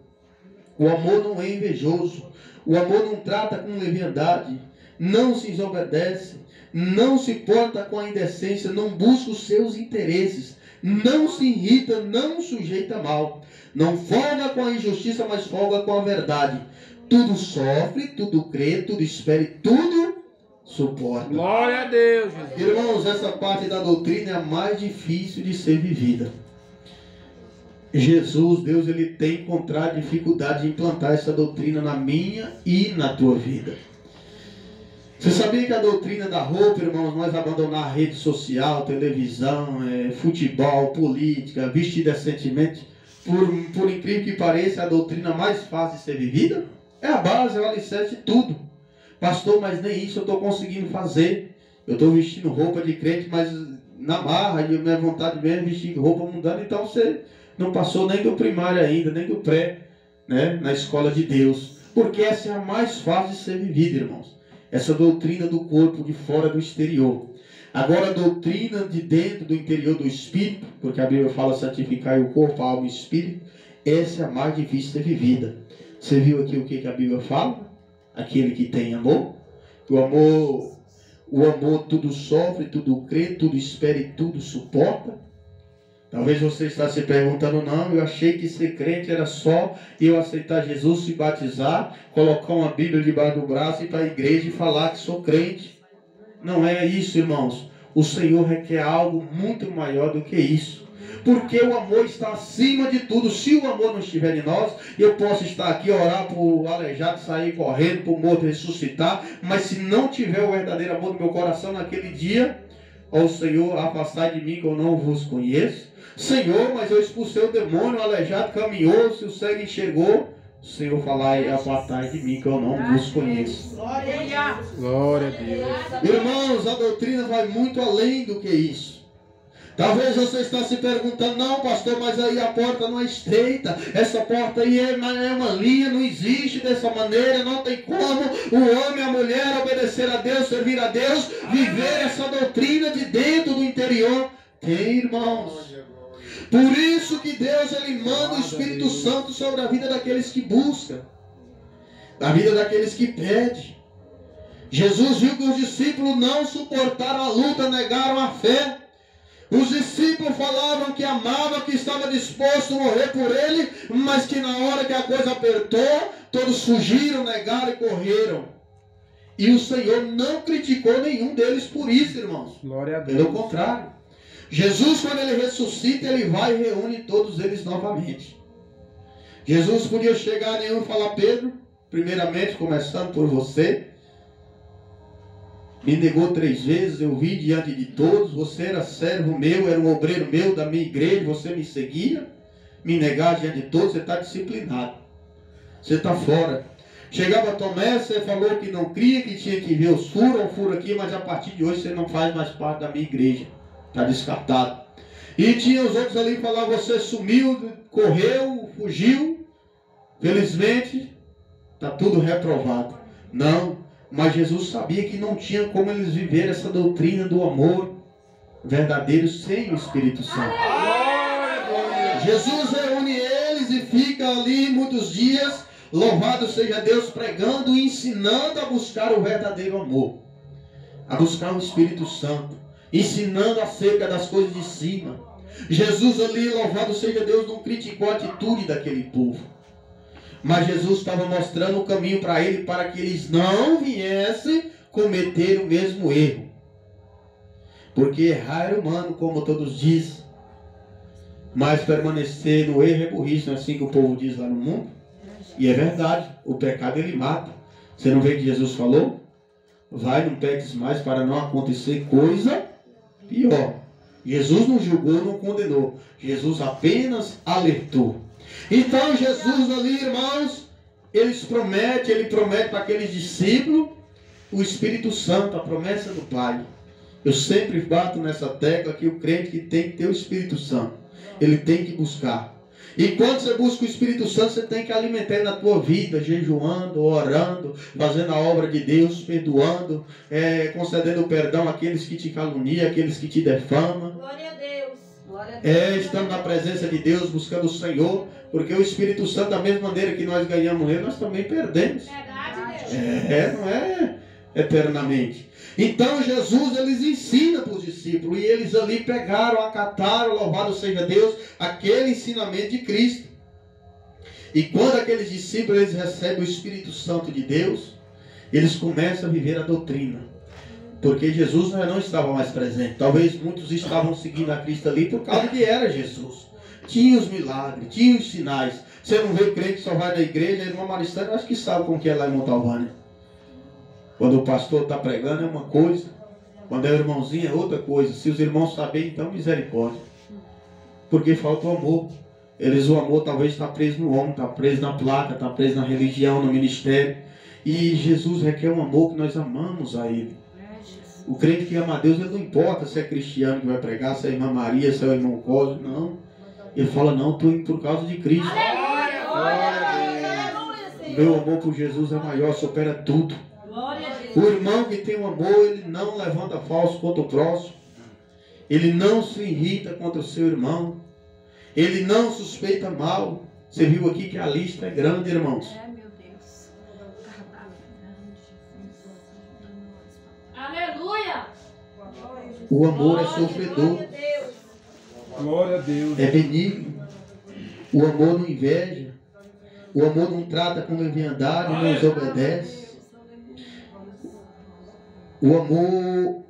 O amor não é invejoso. O amor não trata com leviandade, não se desobedece, não se porta com a indecência, não busca os seus interesses, não se irrita, não sujeita mal, não folga com a injustiça, mas folga com a verdade. Tudo sofre, tudo crê, tudo espera e tudo suporta. Glória a Deus, Jesus. Irmãos, essa parte da doutrina é a mais difícil de ser vivida. Jesus, Deus, ele tem encontrado dificuldade de implantar essa doutrina na minha e na tua vida. Você sabia que a doutrina da roupa, irmãos, nós abandonar a rede social, televisão, futebol, política, vestir decentemente, por incrível que pareça, é a doutrina mais fácil de ser vivida? É a base, é o alicerce de tudo. Pastor, mas nem isso eu estou conseguindo fazer. Eu estou vestindo roupa de crente, mas na marra, e a minha vontade mesmo é vestir roupa mundana, então você não passou nem do primário ainda, nem do pré, né, na escola de Deus. Porque essa é a mais fácil de ser vivida, irmãos. Essa doutrina do corpo de fora do exterior. Agora a doutrina de dentro do interior do espírito, porque a Bíblia fala santificar o corpo, a alma e o espírito, essa é a mais difícil de ser vivida. Você viu aqui o que a Bíblia fala? Aquele que tem amor. O amor tudo sofre, tudo crê, tudo espera e tudo suporta. Talvez você está se perguntando, não, eu achei que ser crente era só eu aceitar Jesus, se batizar, colocar uma Bíblia debaixo do braço e ir para a igreja e falar que sou crente. Não é isso, irmãos. O Senhor requer algo muito maior do que isso. Porque o amor está acima de tudo. Se o amor não estiver em nós, eu posso estar aqui, orar para o aleijado sair correndo, para o morto ressuscitar, mas se não tiver o verdadeiro amor no meu coração naquele dia, ó Senhor, afastai de mim que eu não vos conheço. Senhor, mas eu expulsei o demônio, o aleijado caminhou, se o cego enxergou. O Senhor falar e apartai de mim que eu não vos conheço. Glória a Deus. Irmãos, a doutrina vai muito além do que isso. Talvez você está se perguntando, não pastor, mas aí a porta não é estreita, essa porta aí é uma linha, não existe dessa maneira, não tem como o homem e a mulher obedecer a Deus, servir a Deus, viver essa doutrina de dentro do interior. Tem, irmãos. Por isso que Deus ele manda o Espírito Santo sobre a vida daqueles que buscam, da vida daqueles que pedem. Jesus viu que os discípulos não suportaram a luta, negaram a fé. Os discípulos falavam que amavam, que estavam dispostos a morrer por ele, mas que na hora que a coisa apertou, todos fugiram, negaram e correram. E o Senhor não criticou nenhum deles por isso, irmãos. Glória a Deus. Pelo contrário. Jesus, quando ele ressuscita, ele vai e reúne todos eles novamente. Jesus podia chegar a nenhum e falar, Pedro, primeiramente, começando por você, me negou 3 vezes, eu vi diante de todos, você era servo meu, era um obreiro meu da minha igreja, você me seguia, me negar diante de todos, você está disciplinado, você está fora. Chegava Tomé, você falou que não cria, que tinha que ver os furos, um furo aqui, mas a partir de hoje você não faz mais parte da minha igreja, está descartado. E tinha os outros ali que falavam, você sumiu, correu, fugiu, felizmente, está tudo reprovado. Não. Mas Jesus sabia que não tinha como eles viver essa doutrina do amor verdadeiro sem o Espírito Santo. Jesus reúne eles e fica ali muitos dias, louvado seja Deus, pregando e ensinando a buscar o verdadeiro amor, a buscar o Espírito Santo, ensinando acerca das coisas de cima. Jesus ali, louvado seja Deus, não criticou a atitude daquele povo. Mas Jesus estava mostrando o caminho para ele, para que eles não viessem cometer o mesmo erro. Porque errar é humano, como todos dizem. Mas permanecer no erro é burrice, não é assim que o povo diz lá no mundo? E é verdade, o pecado ele mata. Você não vê que Jesus falou? Vai, não peques mais para não acontecer coisa pior. Jesus não julgou, não condenou. Jesus apenas alertou. Então Jesus ali, irmãos, ele promete para aqueles discípulos o Espírito Santo, a promessa do Pai. Eu sempre bato nessa tecla que o crente que tem que ter o Espírito Santo, ele tem que buscar. E quando você busca o Espírito Santo, você tem que alimentar na tua vida, jejuando, orando, fazendo a obra de Deus, perdoando, concedendo perdão àqueles que te caluniam, àqueles que te defamam. Glória a Deus. Estando na presença de Deus, buscando o Senhor, porque o Espírito Santo, da mesma maneira que nós ganhamos nele, nós também perdemos. Verdade, Não é eternamente. Então Jesus, eles ensinam para os discípulos, e eles ali pegaram, acataram, louvado seja Deus, aquele ensinamento de Cristo. E quando aqueles discípulos eles recebem o Espírito Santo de Deus, eles começam a viver a doutrina. Porque Jesus não estava mais presente. Talvez muitos estavam seguindo a Cristo ali por causa que era Jesus. Tinha os milagres, tinha os sinais. Você não vê crente que só vai na igreja. A irmã Maristana, eu acho que sabe como que é lá em Montalvânia. Quando o pastor está pregando é uma coisa. Quando é o irmãozinho é outra coisa. Se os irmãos saberem, então misericórdia. Porque falta o amor. O amor talvez está preso no homem, está preso na placa, está preso na religião, no ministério. E Jesus requer um amor que nós amamos a Ele. O crente que ama a Deus, ele não importa se é cristiano que vai pregar, se é a irmã Maria, se é o irmão Cosme, não. Ele fala, não, estou indo por causa de Cristo. Meu amor por Jesus é maior, supera tudo. O irmão que tem um amor, ele não levanta falso contra o próximo. Ele não se irrita contra o seu irmão. Ele não suspeita mal. Você viu aqui que a lista é grande, irmãos. Meu Deus. Aleluia. O amor é sofredor. Glória a Deus. É benigno. O amor não inveja. O amor não trata com leviandade, não desobedece. O amor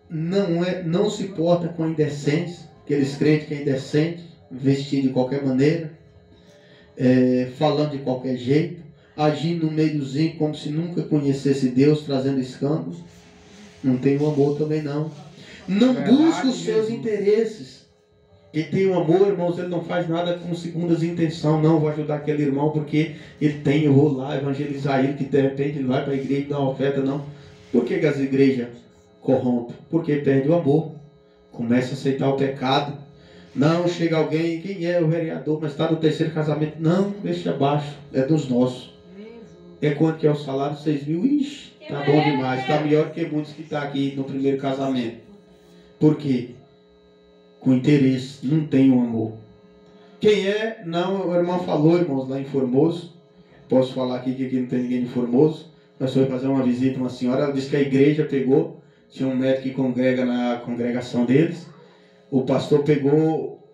não se porta com a indecência. Aqueles crentes que é indecente, vestindo de qualquer maneira, falando de qualquer jeito, agindo no meiozinho como se nunca conhecesse Deus, trazendo escândalos. Não tem o amor também não. Não busca os seus interesses. Quem tem um amor, irmãos, ele não faz nada com segundas intenções. Não, vou ajudar aquele irmão porque ele tem, eu vou lá evangelizar ele, que de repente ele vai para a igreja e dá uma oferta. Não. Por que as igrejas corrompem? Porque perde o amor. Começa a aceitar o pecado. Não, chega alguém, quem é o vereador, mas está no terceiro casamento. Não, deixa abaixo, é dos nossos. É quanto que é o salário? 6 mil? Ixi, tá bom demais. Está melhor que muitos que estão aqui no primeiro casamento. Por quê? Com interesse, não tem um amor. Quem é? Não, o irmão falou, irmãos, lá em Formoso. Posso falar aqui que aqui não tem ninguém de Formoso. Nós fomos fazer uma visita a uma senhora, ela disse que a igreja pegou, tinha um médico que congrega na congregação deles. O pastor pegou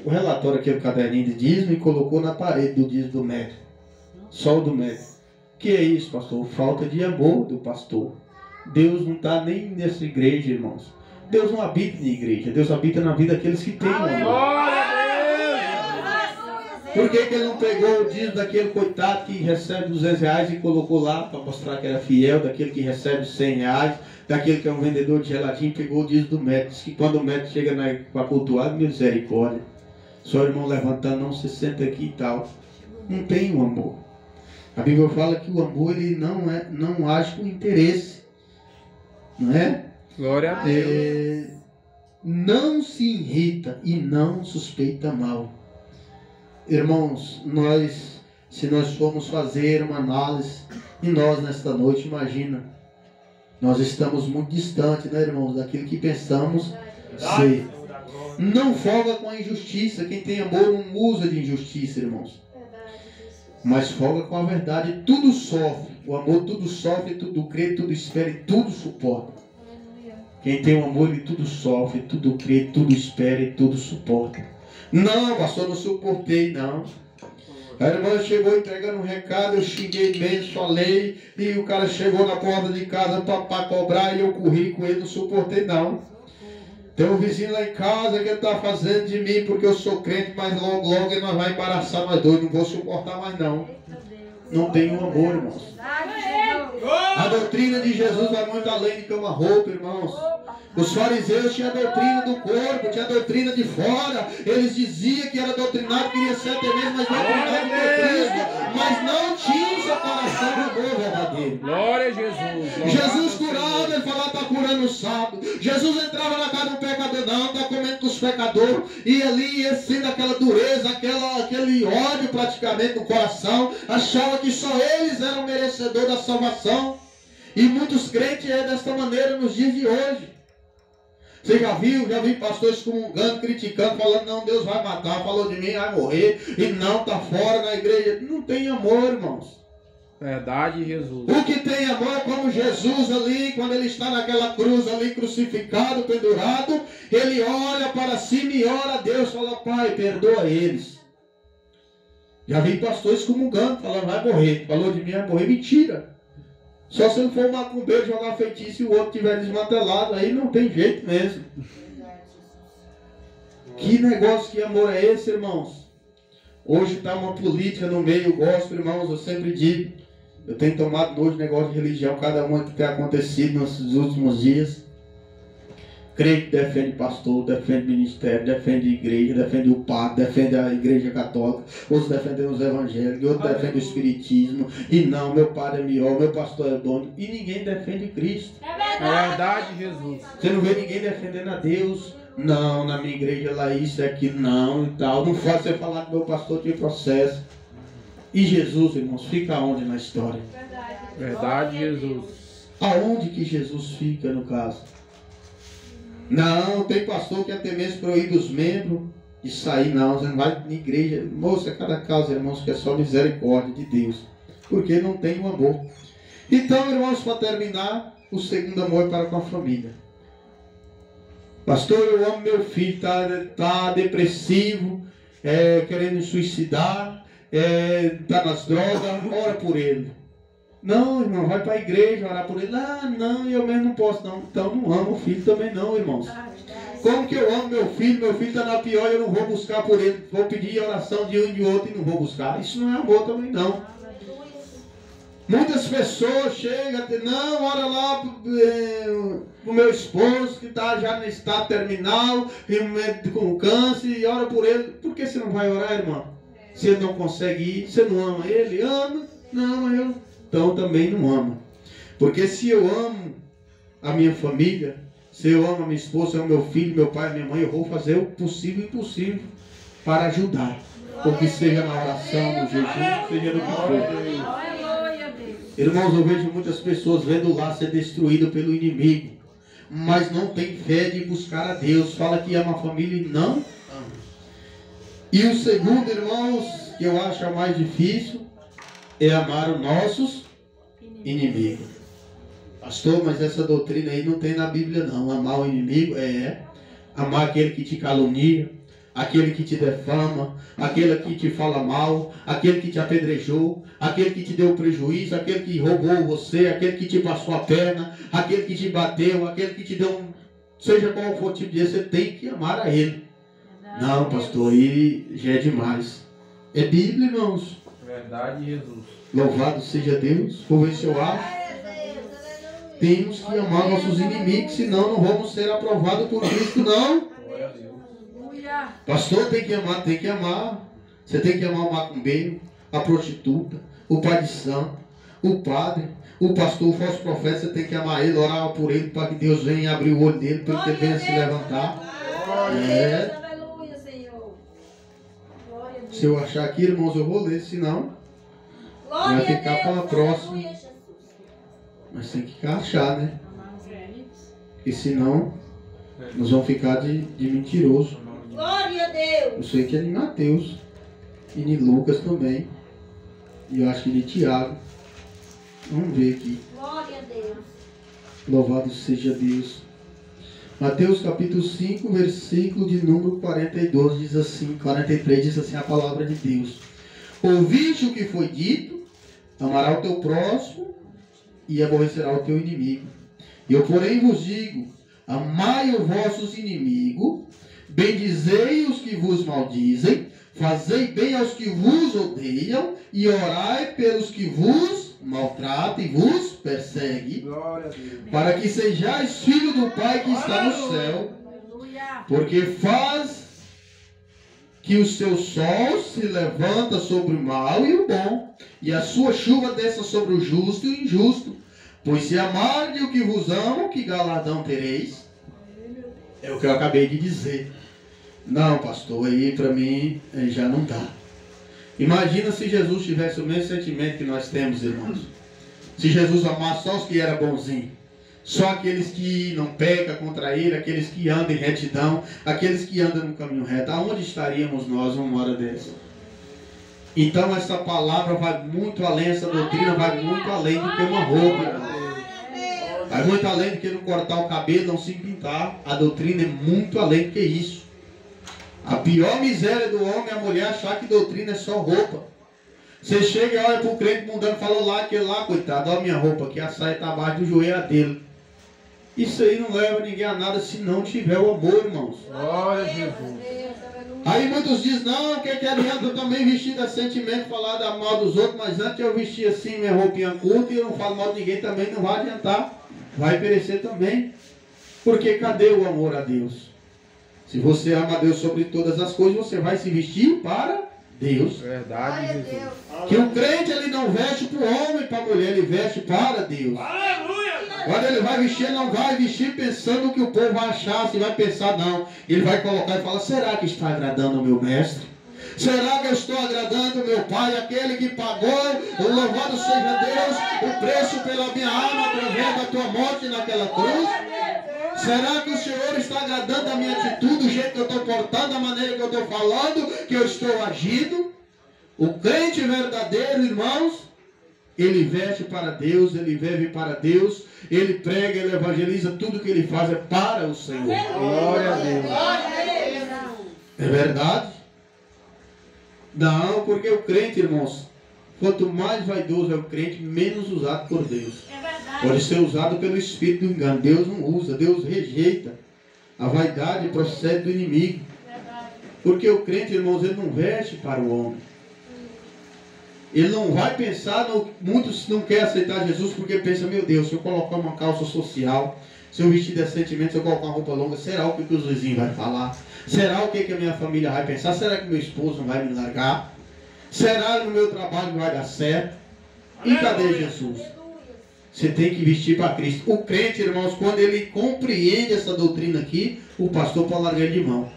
o relatório, aquele caderninho de dízimo, e colocou na parede do dízimo do médico. Só o do médico. Que é isso, pastor? Falta de amor do pastor. Deus não está nem nessa igreja, irmãos. Deus não habita na igreja. Deus habita na vida daqueles que têm amor. Por que ele não pegou o dízimo daquele coitado que recebe 200 reais e colocou lá para mostrar que era fiel, daquele que recebe 100 reais, daquele que é um vendedor de gelatinho, pegou o dízimo do médico. Diz que quando o médico chega para cultuar, misericórdia. Só o irmão levantando, não se senta aqui e tal. Não tem o amor. A Bíblia fala que o amor ele não age com interesse. Não é? Glória a Deus. Não se irrita e não suspeita mal. Irmãos, se nós formos fazer uma análise, e nós nesta noite, imagina, nós estamos muito distantes, né, irmãos, daquilo que pensamos ser. Não folga com a injustiça. Quem tem amor não usa de injustiça, irmãos. Mas folga com a verdade. Tudo sofre. O amor tudo sofre, tudo crê, tudo espera e tudo suporta. Quem tem um amor, ele tudo sofre, tudo crê, tudo espera e tudo suporta. Não, pastor, não suportei, não. A irmã chegou entregando um recado, eu xinguei mesmo, falei, e o cara chegou na porta de casa para cobrar e eu corri com ele, não suportei, não. Tem um vizinho lá em casa que ele está fazendo de mim porque eu sou crente, mas logo ele nós vai embaraçar nós dois, não vou suportar mais, não. Não tem um amor, irmãos. A doutrina de Jesus vai muito além de cama roupa, irmãos. Os fariseus tinham a doutrina do corpo, tinham a doutrina de fora. Eles diziam que era doutrinado, queria ser até mesmo mais doutrinado que Cristo, mas não tinha o seu coração do amor verdadeiro. Glória a Jesus. Jesus curava, ele falava, está curando o sábado. Jesus entrava na casa do pecador, não, está comendo com os pecadores. E ali ia sendo aquela dureza, aquele ódio praticamente no coração. Achava que só eles eram merecedores da salvação. E muitos crentes é desta maneira nos dias de hoje. Você já viu pastores excomungando, criticando, falando, não, Deus vai matar, falou de mim, vai morrer, e não, está fora na igreja. Não tem amor, irmãos. Verdade, Jesus. O que tem amor é como Jesus ali, quando ele está naquela cruz ali, crucificado, pendurado, ele olha para cima e ora a Deus, fala, Pai, perdoa eles. Já vi pastores excomungando, falando, vai morrer, falou de mim, vai morrer, mentira. Só se ele for macumbeiro, jogar feitiço e o outro tiver desmantelado, aí não tem jeito mesmo. Que negócio, que amor é esse, irmãos? Hoje está uma política no meio gospel, irmãos, eu sempre digo, eu tenho tomado nojo de negócio de religião, cada uma que tem acontecido nos últimos dias. Crente defende pastor, defende ministério, defende igreja, defende o padre, defende a igreja católica, outros defendem os evangélicos, outros defendem o espiritismo, e não, meu padre é melhor, meu pastor é bom, e ninguém defende Cristo. É verdade, Jesus. Você não vê ninguém defendendo a Deus. Não, na minha igreja lá isso, aquilo, não e tal. Não faz você falar que meu pastor tinha processo. E Jesus, irmãos, fica onde na história? Verdade, Jesus. Aonde que Jesus fica no caso? Não, tem pastor que até mesmo proíbe os membros de sair, não. Você não vai na igreja. Moça, cada caso, irmãos, que é só misericórdia de Deus. Porque não tem o amor. Então, irmãos, para terminar, o segundo amor é para com a família. Pastor, eu amo meu filho, tá depressivo, querendo suicidar, tá nas drogas, ora por ele. Não, irmão, vai para a igreja, orar por ele. Ah, não, eu mesmo não posso, não. Então não amo o filho também não, irmãos. Como que eu amo meu filho está na pior e eu não vou buscar por ele. Vou pedir oração de um e de outro e não vou buscar. Isso não é amor também não. Muitas pessoas chegam a ter, não, ora lá pro meu esposo que está já no estado terminal, com câncer, e ora por ele. Por que você não vai orar, irmão? Se ele não consegue ir, você não ama ele? Ama? Não, mas eu então também não amo. Porque se eu amo a minha família, se eu amo a minha esposa, eu amo meu filho, meu pai, minha mãe, eu vou fazer o possível e impossível para ajudar. Ou que seja na oração, no jejum, seja no que for. Irmãos, eu vejo muitas pessoas vendo o lar ser destruído pelo inimigo, mas não tem fé de buscar a Deus. Fala que ama a família e não ama. E o segundo, irmãos, que eu acho a mais difícil, é amar os nossos inimigos. Pastor, mas essa doutrina aí não tem na Bíblia não. Amar o inimigo é amar aquele que te calunia, aquele que te defama, aquele que te fala mal, aquele que te apedrejou, aquele que te deu prejuízo, aquele que roubou você, aquele que te passou a perna, aquele que te bateu, aquele que te deu seja qual for o tipo de dia, você tem que amar a ele. Não, pastor, aí já é demais. É Bíblia, irmãos. Verdade, Jesus. Louvado seja Deus. Vou ver se eu acho. Temos que amar nossos inimigos, senão não vamos ser aprovados por Cristo, não. Pastor, tem que amar, tem que amar. Você tem que amar o macumbeiro, a prostituta, o pai de santo, o padre, o pastor, o falso profeta. Você tem que amar ele, orar por ele, para que Deus venha abrir o olho dele, para que ele venha se levantar. Se eu achar aqui, irmãos, eu vou ler, senão vai ficar para a próxima. Mas tem que achar, né? E senão nós vamos ficar de mentiroso. Glória a Deus. Eu sei que é de Mateus e de Lucas também. E eu acho que de Tiago. Vamos ver aqui. Glória a Deus. Louvado seja Deus. Mateus capítulo 5, versículo de número 42 diz assim, 43 diz assim a palavra de Deus. Ouviste o que foi dito, amará o teu próximo e aborrecerá o teu inimigo. E eu porém vos digo, amai os vossos inimigos, bendizei os que vos maldizem, fazei bem aos que vos odeiam e orai pelos que vos maltratam e vos perseguem, para que sejais filhos do Pai que está no céu, porque faz que o seu sol se levanta sobre o mal e o bom, e a sua chuva desça sobre o justo e o injusto. Pois se amardes o que vos amam, que galardão tereis? É o que eu acabei de dizer. Não, pastor, aí para mim já não dá. Imagina se Jesus tivesse o mesmo sentimento que nós temos, irmãos. Se Jesus amasse só os que eram bonzinhos, só aqueles que não pecam contra ele, aqueles que andam em retidão, aqueles que andam no caminho reto, aonde estaríamos nós uma hora dessa? Então essa palavra vai muito além, essa doutrina vai muito além do que uma roupa, irmão. Vai muito além do que não cortar o cabelo, não se pintar. A doutrina é muito além do que isso. A pior miséria do homem é a mulher achar que doutrina é só roupa. Você chega e olha para o crente mundano e fala lá, aquele lá, coitado, olha a minha roupa aqui, a saia está abaixo do joelho dele. Isso aí não leva ninguém a nada se não tiver o amor, irmãos. Glória a Jesus. Aí muitos dizem, não, que adianta eu também vestir de sentimento, falar da mal dos outros, mas antes eu vestir assim, minha roupinha curta, e eu não falo mal de ninguém, também não vai adiantar. Vai perecer também. Porque cadê o amor a Deus? Se você ama a Deus sobre todas as coisas, você vai se vestir para Deus. Verdade, Jesus. Que o crente, ele não veste para o homem e para a mulher, ele veste para Deus. Aleluia! Quando ele vai vestir, ele não vai vestir pensando o que o povo vai achar, se vai pensar, não. Ele vai colocar e falar, será que está agradando o meu mestre? Será que eu estou agradando o meu Pai, aquele que pagou, louvado seja Deus, o preço pela minha alma através da tua morte naquela cruz? Será que o Senhor está agradando a minha atitude, o jeito que eu estou portando, a maneira que eu estou falando, que eu estou agindo? O crente verdadeiro, irmãos, ele veste para Deus, ele vive para Deus, ele prega, ele evangeliza, tudo que ele faz é para o Senhor. Glória a Deus. É verdade? Não, porque o crente, irmãos, quanto mais vaidoso é o crente, menos usado por Deus. Pode ser usado pelo espírito do engano. Deus não usa, Deus rejeita. A vaidade procede do inimigo. Porque o crente, irmãos, ele não veste para o homem. Ele não vai pensar, muitos não querem aceitar Jesus porque pensa, meu Deus, se eu colocar uma calça social, se eu vestir decentemente, se eu colocar uma roupa longa, será o que os vizinhos vão falar? Será o que a minha família vai pensar? Será que meu esposo não vai me largar? Será que no meu trabalho vai dar certo? E cadê Jesus? Você tem que vestir para Cristo. O crente, irmãos, quando ele compreende essa doutrina aqui, o pastor pode largar ele de mão.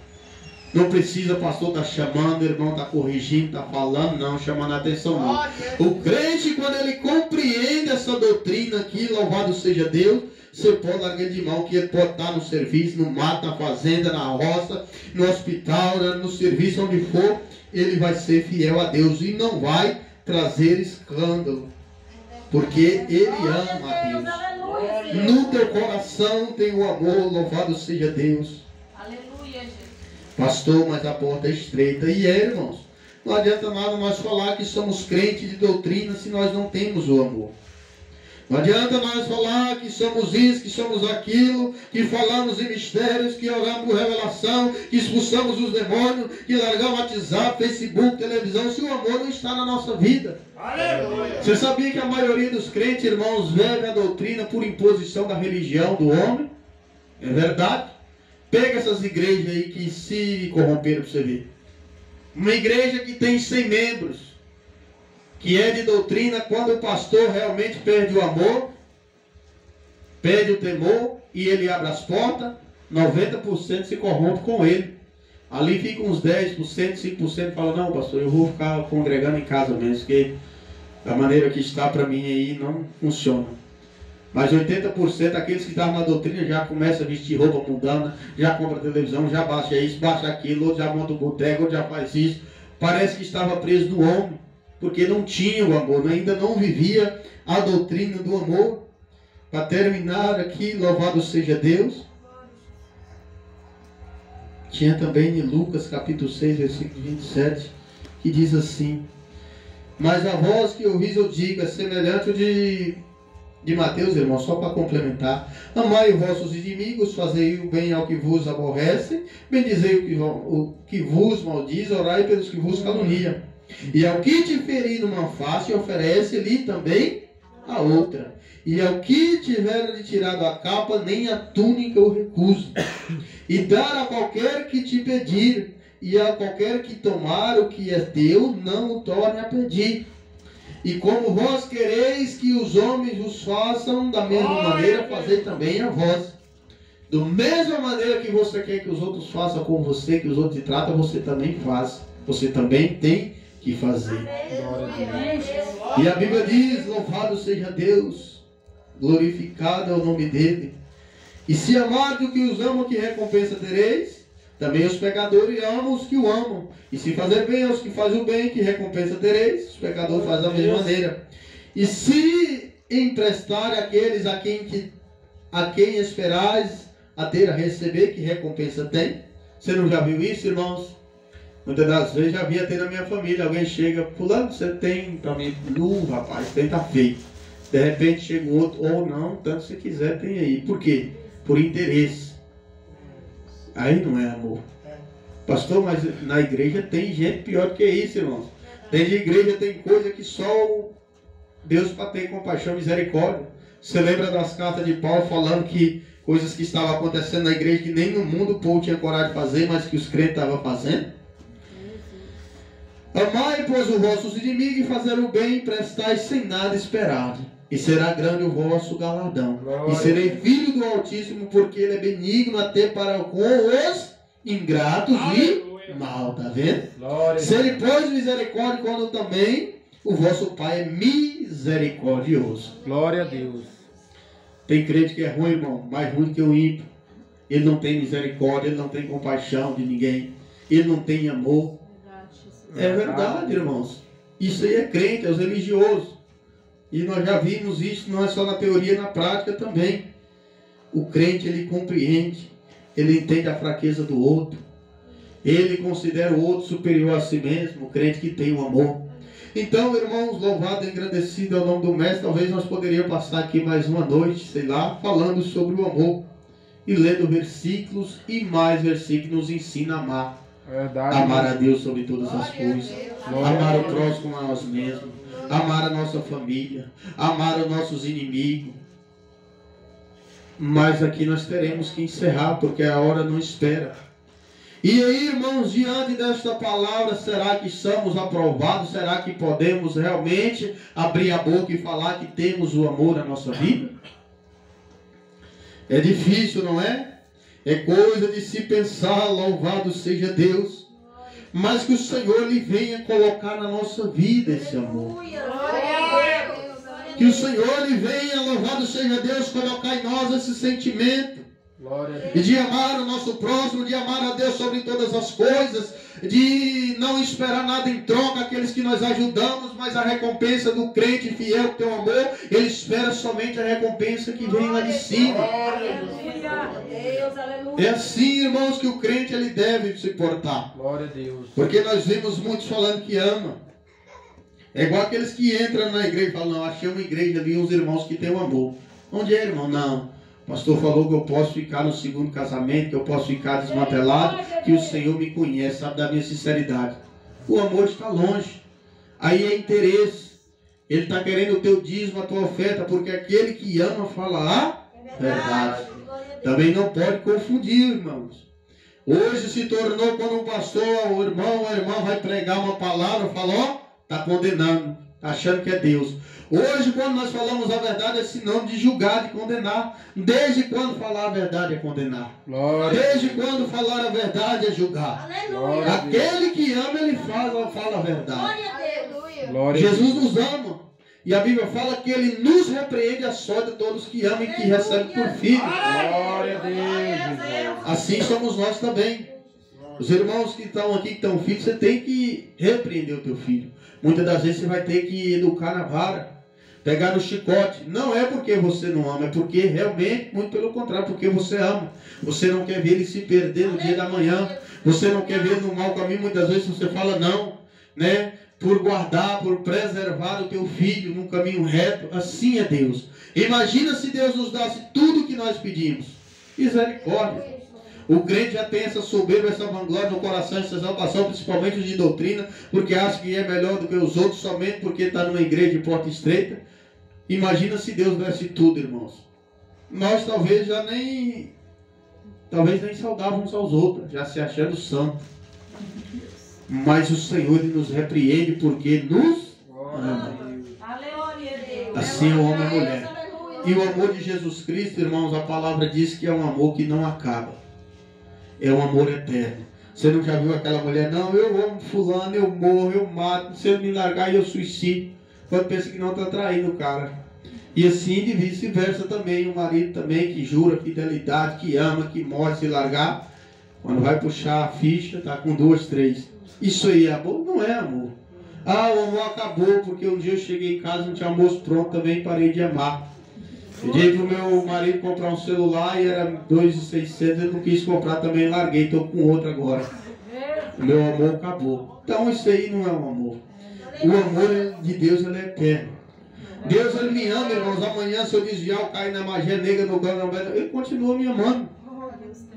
Não precisa o pastor estar chamando, o irmão está corrigindo, está falando, não, chamando a atenção, não. O crente, quando ele compreende essa doutrina aqui, louvado seja Deus, você pode largar de mão, que ele pode estar no serviço, no mato, na fazenda, na roça, no hospital, no serviço, onde for, ele vai ser fiel a Deus e não vai trazer escândalo. Porque ele ama a Deus. No teu coração tem o amor, louvado seja Deus. Aleluia, Jesus. Pastor, mas a porta é estreita. E é, irmãos, não adianta nada nós falar que somos crentes de doutrina se nós não temos o amor. Não adianta nós falar que somos isso, que somos aquilo, que falamos em mistérios, que oramos por revelação, que expulsamos os demônios, que largamos WhatsApp, Facebook, televisão, se o amor não está na nossa vida. Aleluia! Você sabia que a maioria dos crentes, irmãos, vive a doutrina por imposição da religião do homem? É verdade? Pega essas igrejas aí que se corromperam para você ver. Uma igreja que tem 100 membros, que é de doutrina, quando o pastor realmente perde o amor, perde o temor, e ele abre as portas, 90% se corrompe com ele. Ali fica uns 10%, 5% fala, não pastor, eu vou ficar congregando em casa mesmo, porque da maneira que está para mim aí não funciona. Mas 80% aqueles que estavam na doutrina já começam a vestir roupa mundana, já compra televisão, já baixa isso, baixa aquilo, outro já monta o boteco, outro já faz isso. Parece que estava preso no homem, porque não tinha o amor, ainda não vivia a doutrina do amor. Para terminar aqui, louvado seja Deus. Tinha também em Lucas capítulo 6, versículo 27, que diz assim: mas a voz que ouvis eu digo é semelhante ao de Mateus, irmão, só para complementar: amai os vossos inimigos, fazei o bem ao que vos aborrece, bendizei o que vos maldiz, orai pelos que vos caluniam. E ao que te ferir numa face, oferece-lhe também a outra. E ao que tiver lhe tirado a capa, nem a túnica o recuso. E dar a qualquer que te pedir, e a qualquer que tomar o que é teu, não o torne a pedir. E como vós quereis que os homens vos façam, da mesma maneira fazei também a vós. Da mesma maneira que você quer que os outros façam com você, que os outros te tratam, você também faz. Você também tem que fazer. E a Bíblia diz: louvado seja Deus, glorificado é o nome dele. E se amardes o que os amam, que recompensa tereis? Também os pecadores amam os que o amam. E se fazer bem aos que fazem o bem, que recompensa tereis? Os pecadores fazem da mesma maneira. E se emprestar àqueles a quem esperais a ter a receber, que recompensa tem? Você não já viu isso, irmãos? Muitas das vezes já vi até na minha família, alguém chega, fulano, você tem para mim? Não, rapaz, tem, tá feio. De repente chega um outro, ou não, tanto se quiser tem aí. Por quê? Por interesse. Aí não é amor. Pastor, mas na igreja tem gente pior do que isso, irmãos. Dentro de igreja tem coisa que só Deus para ter compaixão e misericórdia. Você lembra das cartas de Paulo falando que coisas que estavam acontecendo na igreja que nem no mundo o povo tinha coragem de fazer, mas que os crentes estavam fazendo? Amai, pois, os vossos inimigos e fazer o bem, prestai sem nada esperar. E será grande o vosso galardão. Glória. E serei filho do Altíssimo, porque Ele é benigno até para com os ingratos. Aleluia. E mal, tá vendo? Glória. Se Ele pôs misericórdia, quando também o vosso Pai é misericordioso. Glória a Deus. Tem crente que é ruim, irmão, mais ruim que o ímpio. Ele não tem misericórdia, ele não tem compaixão de ninguém, ele não tem amor. É verdade, irmãos. Isso aí é crente, é os religiosos. E nós já vimos isso, não é só na teoria, na prática também. O crente, ele compreende, ele entende a fraqueza do outro, ele considera o outro superior a si mesmo, o crente que tem o amor. Então, irmãos, louvado e engrandecido é o nome do Mestre. Talvez nós poderíamos passar aqui mais uma noite, sei lá, falando sobre o amor e lendo versículos e mais versículos nos ensina a amar. Verdade, amar a Deus sobre todas as coisas, amar o próximo a nós mesmos, amar a nossa família, amar os nossos inimigos. Mas aqui nós teremos que encerrar, porque a hora não espera. E aí, irmãos, diante desta palavra, será que estamos aprovados? Será que podemos realmente abrir a boca e falar que temos o amor na nossa vida? É difícil, não é? É coisa de se pensar, louvado seja Deus. Mas que o Senhor lhe venha colocar na nossa vida esse amor. Que o Senhor lhe venha, louvado seja Deus, colocar em nós esse sentimento. E de amar o nosso próximo, de amar a Deus sobre todas as coisas, de não esperar nada em troca, aqueles que nós ajudamos, mas a recompensa do crente fiel que tem o amor, ele espera somente a recompensa que vem lá de cima. É assim, irmãos, que o crente ele deve se portar. Glória a Deus. Porque nós vemos muitos falando que ama. É igual aqueles que entram na igreja e falam, não, achei uma igreja ali, uns irmãos que têm o amor. Onde é, irmão? Não. O pastor falou que eu posso ficar no segundo casamento, que eu posso ficar desmantelado, que o Senhor me conhece, sabe da minha sinceridade. O amor está longe. Aí é interesse. Ele está querendo o teu dízimo, a tua oferta, porque aquele que ama fala a verdade. Também não pode confundir, irmãos. Hoje se tornou quando um pastor, o irmão ou a irmã vai pregar uma palavra, fala, ó, está condenando, está achando que é Deus. Hoje, quando nós falamos a verdade, é sinônimo de julgar, de condenar. Desde quando falar a verdade é condenar? Glória. Desde quando falar a verdade é julgar? Aleluia. Aquele que ama, ele fala a verdade. Glória a Deus. Glória. Jesus nos ama. E a Bíblia fala que ele nos repreende a sorte de todos que amam e que recebem por filho. Glória a Deus. Assim somos nós também. Os irmãos que estão aqui, que estão filhos, você tem que repreender o teu filho. Muitas das vezes você vai ter que educar na vara. Pegar no chicote, não é porque você não ama, é porque realmente, muito pelo contrário, porque você ama. Você não quer ver ele se perder no dia da manhã, você não quer ver ele no mau caminho. Muitas vezes você fala não, né? Por guardar, por preservar o teu filho num caminho reto. Assim é Deus. Imagina se Deus nos desse tudo o que nós pedimos. Misericórdia. O crente já tem essa soberba, essa vanglória no coração, essa exaltação, principalmente de doutrina, porque acha que é melhor do que os outros somente porque está numa igreja de porta estreita. Imagina se Deus desse tudo, irmãos. Nós talvez nem saudávamos aos outros, já se achando santo. Mas o Senhor ele nos repreende porque nos ama. Assim é o homem e a mulher. E o amor de Jesus Cristo, irmãos, a palavra diz que é um amor que não acaba. É um amor eterno. Você não já viu aquela mulher? Não, eu amo fulano, eu morro, eu mato. Se ele me largar, eu suicido. Quando pensa que não está traindo o cara. E assim de vice-versa também. O marido também que jura fidelidade, que ama, que morre se largar. Quando vai puxar a ficha, está com 2, 3. Isso aí é amor? Não é amor. Ah, o amor acabou porque um dia eu cheguei em casa, não tinha almoço pronto, também parei de amar. Pedi para o meu marido comprar um celular e era 2.600, eu não quis comprar também, larguei, estou com outro agora. O meu amor acabou. Então isso aí não é um amor. O amor de Deus, ele é eterno. Deus, ele me ama, irmãos. Amanhã, se eu desviar, eu cair na magia negra, no gangue, ele continua me amando.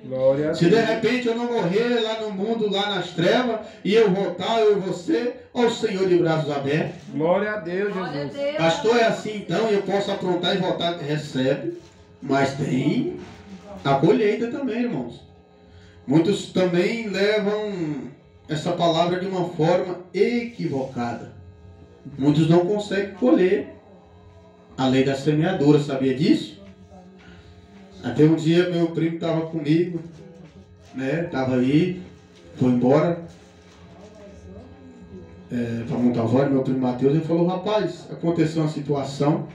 Glória a Se de Deus. repente eu não morrer lá no mundo, lá nas trevas, e eu voltar, eu e você, ó o Senhor de braços abertos. Glória a Deus, Glória a Jesus. Deus. Pastor, é assim então, eu posso aprontar e voltar, recebe, mas tem a colheita também, irmãos. Muitos também levam essa palavra de uma forma equivocada. Muitos não conseguem colher a lei da semeadura, sabia disso? Até um dia meu primo estava comigo, né? Estava aí, foi embora para Montalvão, meu primo Mateus, ele falou, rapaz, aconteceu uma situação,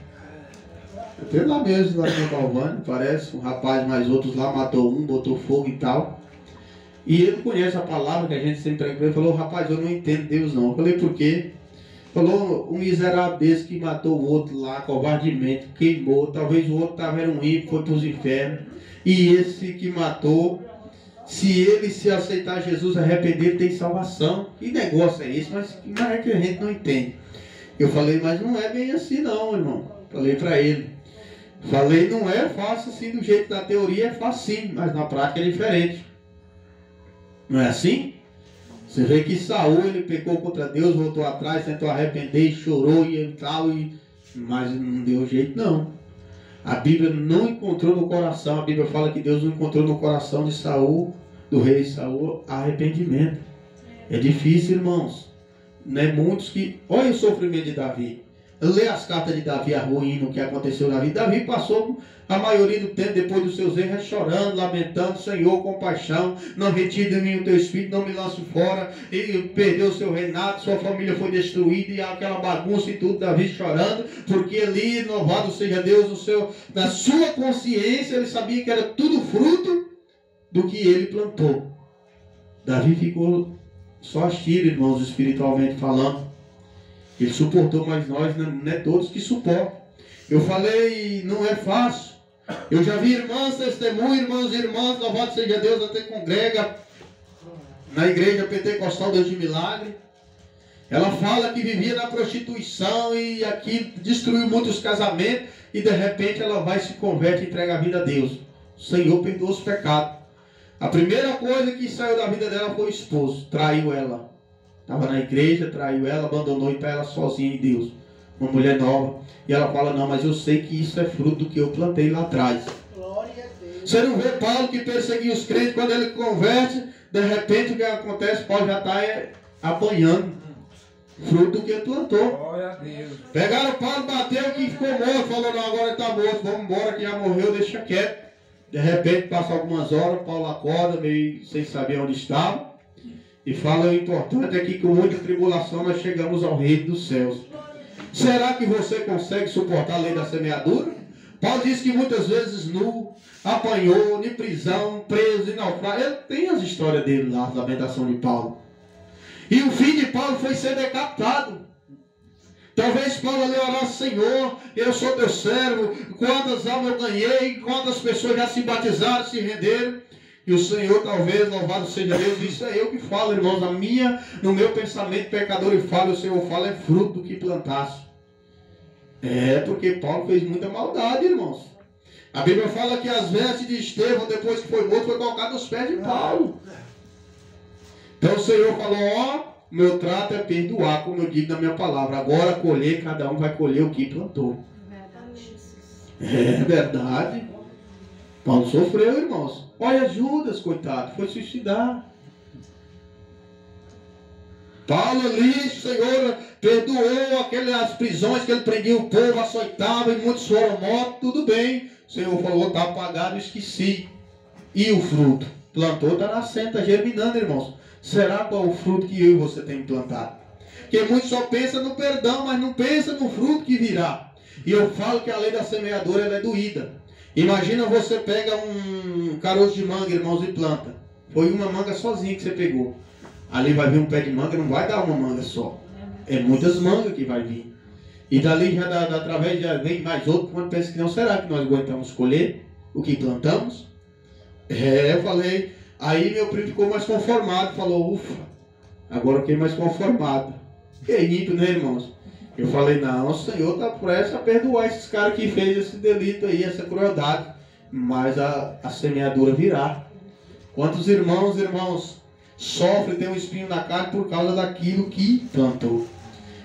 até lá mesmo, lá em Montalvão, parece, um rapaz mais outros lá, matou um, botou fogo e tal. E ele conhece a palavra que a gente sempre prega, ele falou, rapaz, eu não entendo Deus não. Eu falei, por quê? Falou, um miserável desse que matou o outro lá, covardemente, queimou, talvez o outro estava era um ímpio, foi para os infernos. E esse que matou, se ele se aceitar Jesus, arrepender, tem salvação. Que negócio é esse? Mas é que a gente não entende. Eu falei, mas não é bem assim não, irmão. Falei para ele. Falei, não é fácil assim do jeito da teoria, é fácil sim, mas na prática é diferente. Não é assim? Você vê que Saul, ele pecou contra Deus, voltou atrás, tentou arrepender, chorou e tal, mas não deu jeito não. A Bíblia não encontrou no coração, a Bíblia fala que Deus não encontrou no coração de Saul, do rei Saul, arrependimento. É difícil, irmãos. Não é muitos que... Olha o sofrimento de Davi. Lê as cartas de Davi, a ruim no que aconteceu na vida. Davi passou a maioria do tempo, depois dos seus erros, chorando, lamentando, Senhor, compaixão, não retire de mim o teu espírito, não me lance fora. Ele perdeu o seu reinado, sua família foi destruída, e aquela bagunça e tudo, Davi chorando, porque ali, louvado seja Deus, na sua consciência, ele sabia que era tudo fruto do que ele plantou. Davi ficou só as tiras, irmãos, espiritualmente falando. Ele suportou, mas nós não é todos que suportam. Eu falei, não é fácil. Eu já vi irmãs, testemunhas, irmãos e irmãs, louvado seja Deus, até congrega na igreja pentecostal Deus de Milagre. Ela fala que vivia na prostituição e aqui destruiu muitos casamentos e de repente ela vai, se converte e entrega a vida a Deus. O Senhor perdoou os pecados. A primeira coisa que saiu da vida dela foi o esposo, traiu ela. Estava na igreja, traiu ela, abandonou e está ela sozinha em Deus. Uma mulher nova. E ela fala, não, mas eu sei que isso é fruto do que eu plantei lá atrás. Glória a Deus. Você não vê Paulo que perseguia os crentes, quando ele converte, de repente o que acontece? Paulo já está apanhando. Fruto do que ele plantou. Glória a Deus. Pegaram Paulo, bateu que ficou morto. Falou, não, agora ele está morto, vamos embora que já morreu, deixa quieto. De repente, passa algumas horas, Paulo acorda, meio sem saber onde estava. E fala, o importante é que com muita tribulação nós chegamos ao reino dos céus. Será que você consegue suportar a lei da semeadura? Paulo diz que muitas vezes nu, apanhou, em prisão, preso, em naufrágio. Ele tem as histórias dele lá, a lamentação de Paulo. E o fim de Paulo foi ser decapitado. Talvez Paulo ali orasse, Senhor, eu sou teu servo, quantas almas eu ganhei, quantas pessoas já se batizaram, se renderam. E o Senhor, talvez, louvado seja Deus, isso é eu que falo, irmãos, no meu pensamento pecador e falo, o Senhor fala, é fruto do que plantasse. É, porque Paulo fez muita maldade, irmãos. A Bíblia fala que as vestes de Estevão, depois que foi morto, foi colocado aos pés de Paulo. Então o Senhor falou, ó, meu trato é perdoar, como eu digo na minha palavra. Agora colher, cada um vai colher o que plantou. É verdade. Paulo sofreu, irmãos. Olha Judas, coitado, foi suicidar. Paulo ali, o Senhor perdoou aquelas prisões que ele prendia o povo, açoitava e muitos foram mortos, tudo bem. O Senhor falou, está apagado, esqueci. E o fruto? Plantou, está nascendo, está germinando, irmãos. Será qual o fruto que eu e você tem plantado? Porque muitos só pensam no perdão, mas não pensam no fruto que virá. E eu falo que a lei da semeadura ela é doída. Imagina você pega um caroço de manga, irmãos, e planta. Foi uma manga sozinha que você pegou. Ali vai vir um pé de manga, não vai dar uma manga só. É muitas mangas que vai vir. E dali já através já vem mais outro. Quando pensa que não, será que nós aguentamos colher o que plantamos? Eu falei. Aí meu primo ficou mais conformado, falou, ufa, Agora eu fiquei mais conformado. Fiquei ímpio, né, irmãos? Eu falei, não, o Senhor está prestes a perdoar esses caras que fez esse delito aí, essa crueldade. Mas a semeadura virá. Quantos irmãos sofrem, tem um espinho na carne por causa daquilo que plantou.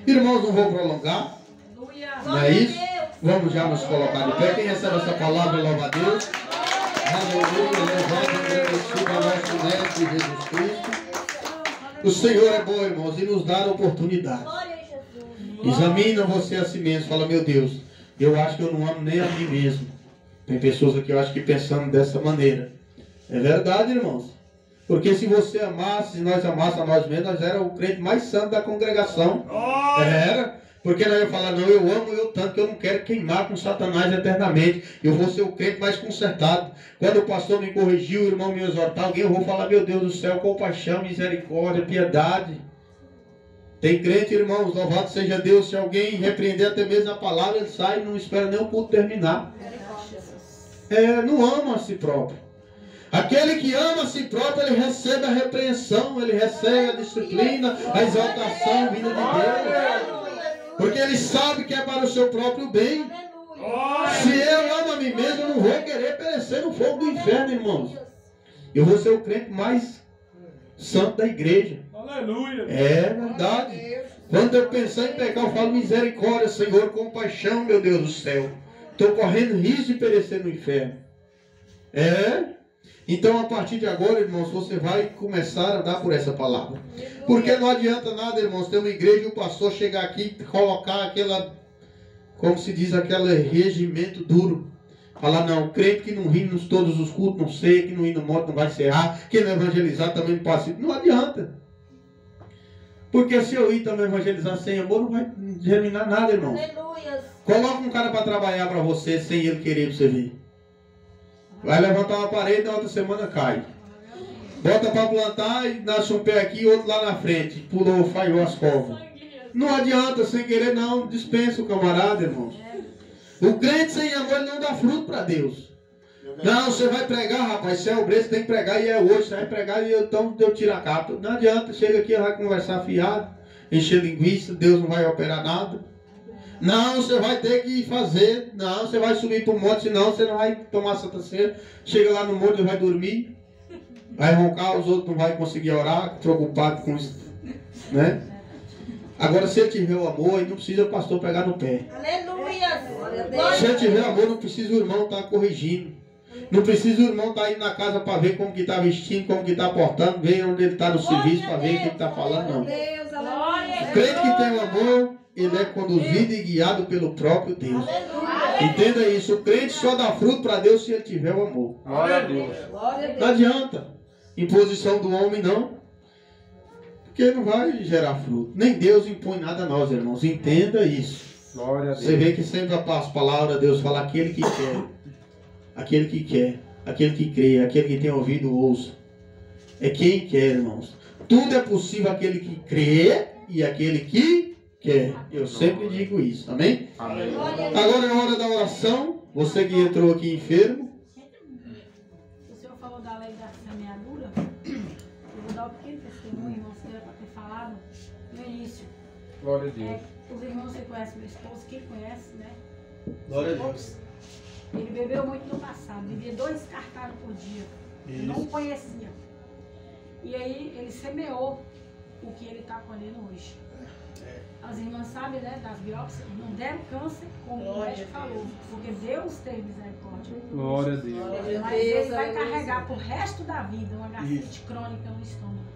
Irmãos, não vou prolongar. Não é isso? Vamos já nos colocar de pé. Quem recebe essa palavra, louva a Deus. Aleluia, louvado e agradecido ao nosso Mestre Jesus Cristo. O Senhor é bom, irmãos, e nos dá a oportunidade. Examina você a si mesmo. Fala, meu Deus, eu acho que eu não amo nem a mim mesmo. Tem pessoas aqui, eu acho que pensando dessa maneira. É verdade, irmãos. Porque se você amasse, se nós amássemos a nós mesmos, nós era o crente mais santo da congregação. Era. Porque nós ia falar, não, eu amo eu tanto que eu não quero queimar com Satanás eternamente. Eu vou ser o crente mais consertado. Quando o pastor me corrigiu, o irmão me exortar, alguém, eu vou falar, meu Deus do céu, compaixão, misericórdia, piedade. Tem crente, irmãos, louvado seja Deus, se alguém repreender até mesmo a palavra, ele sai e não espera nem o culto terminar. Não ama a si próprio. Aquele que ama a si próprio, ele recebe a repreensão, ele recebe a disciplina, a exaltação vinda de Deus. Porque ele sabe que é para o seu próprio bem. Se eu amo a mim mesmo, eu não vou querer perecer no fogo do inferno, irmãos. Eu vou ser o crente mais santo da igreja. Aleluia. É verdade. Quando eu pensar em pecar, eu falo misericórdia, Senhor, compaixão, meu Deus do céu. Estou correndo risco de perecer no inferno. Então, a partir de agora, irmãos, você vai começar a dar por essa palavra. Porque não adianta nada, irmãos, ter uma igreja e o pastor chegar aqui e colocar aquela, como se diz, aquele regimento duro. Falar, não, crente que não ri nos todos os cultos, não sei, que não ri no monte não vai serrar, que não evangelizar também não passa. Não adianta. Porque se eu ir também evangelizar sem amor, não vai germinar nada, irmãos. Coloca um cara para trabalhar para você sem ele querer para você ver. Vai levantar uma parede, na outra semana cai. Bota para plantar e nasce um pé aqui e outro lá na frente. Pulou, falhou as covas. Não adianta, sem querer não, dispensa o camarada, irmãos. O crente sem amor ele não dá fruto para Deus. Não, você vai pregar, rapaz, se é obreiro, você tem que pregar e é hoje, você vai pregar e então Deus tira a capa. Não adianta, chega aqui, vai conversar fiado, encher linguiça, Deus não vai operar nada. Não, você vai ter que fazer. Não, você vai subir para o monte, senão você não vai tomar Santa Ceia. Chega lá no monte e vai dormir. Vai roncar, os outros não vão conseguir orar, preocupado com isso. Né? Agora, se ele tiver o amor, não precisa o pastor pegar no pé. Aleluia! Se ele tiver amor, não precisa o irmão estar corrigindo. Não precisa o irmão estar indo na casa para ver como que está vestindo, como que está portando, ver onde ele está no serviço, para ver o que ele está falando, não. O crente que tem o amor, ele é conduzido e guiado pelo próprio Deus. Entenda isso. O crente só dá fruto para Deus se ele tiver o amor. Glória a Deus. Não adianta. Imposição do homem não. Porque não vai gerar fruto. Nem Deus impõe nada a nós, irmãos. Entenda isso. Glória a Deus. Você vê que sempre as palavras de Deus fala aquele que quer. Aquele que quer. Aquele que crê. Aquele que tem ouvido, ouça. É quem quer, irmãos. Tudo é possível aquele que crê e aquele que quer. Eu sempre digo isso, amém? Amém. Agora é hora da oração. Você que entrou aqui enfermo. O senhor falou da lei da semeadura. Eu vou dar um pequeno testemunho, irmão, que era para ter falado no início. Glória a Deus. Os irmãos, você conhece meu esposo, quem conhece, né? Glória a Deus. Ele bebeu muito no passado, bebia 2 cartados por dia. Eu não conhecia. E aí ele semeou o que ele está colhendo hoje. As irmãs sabem, né, das biópsias, não deram câncer, como o médico falou, porque Deus teve misericórdia. Glória a Deus. Mas ele vai carregar pro resto da vida uma gastrite crônica no estômago.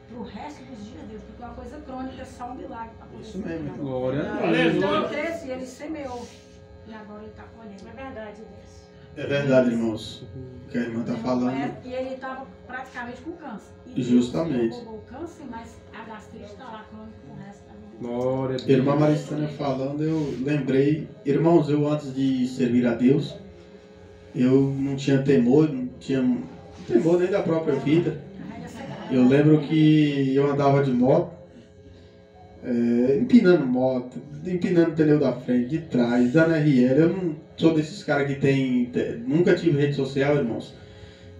Pro resto dos dias dele, porque uma coisa crônica é só um milagre para poder Isso mesmo. Glória a Deus. Então ele cresce, ele semeou. E agora ele está colhendo. É verdade, Deus. É verdade, irmãos. O que a irmã está falando. E ele estava praticamente com câncer. E Justamente. Deus roubou o câncer, mas a gastrite está lá crônica pro resto da vida. Glória a Deus. Irmã Maristânia falando, eu lembrei. Irmãos, eu antes de servir a Deus, eu não tinha temor, não tinha temor nem da própria vida. Eu lembro que eu andava de moto, empinando moto, empinando o pneu da frente, de trás, dando RL. Eu não sou desses caras que nunca tive rede social, irmãos.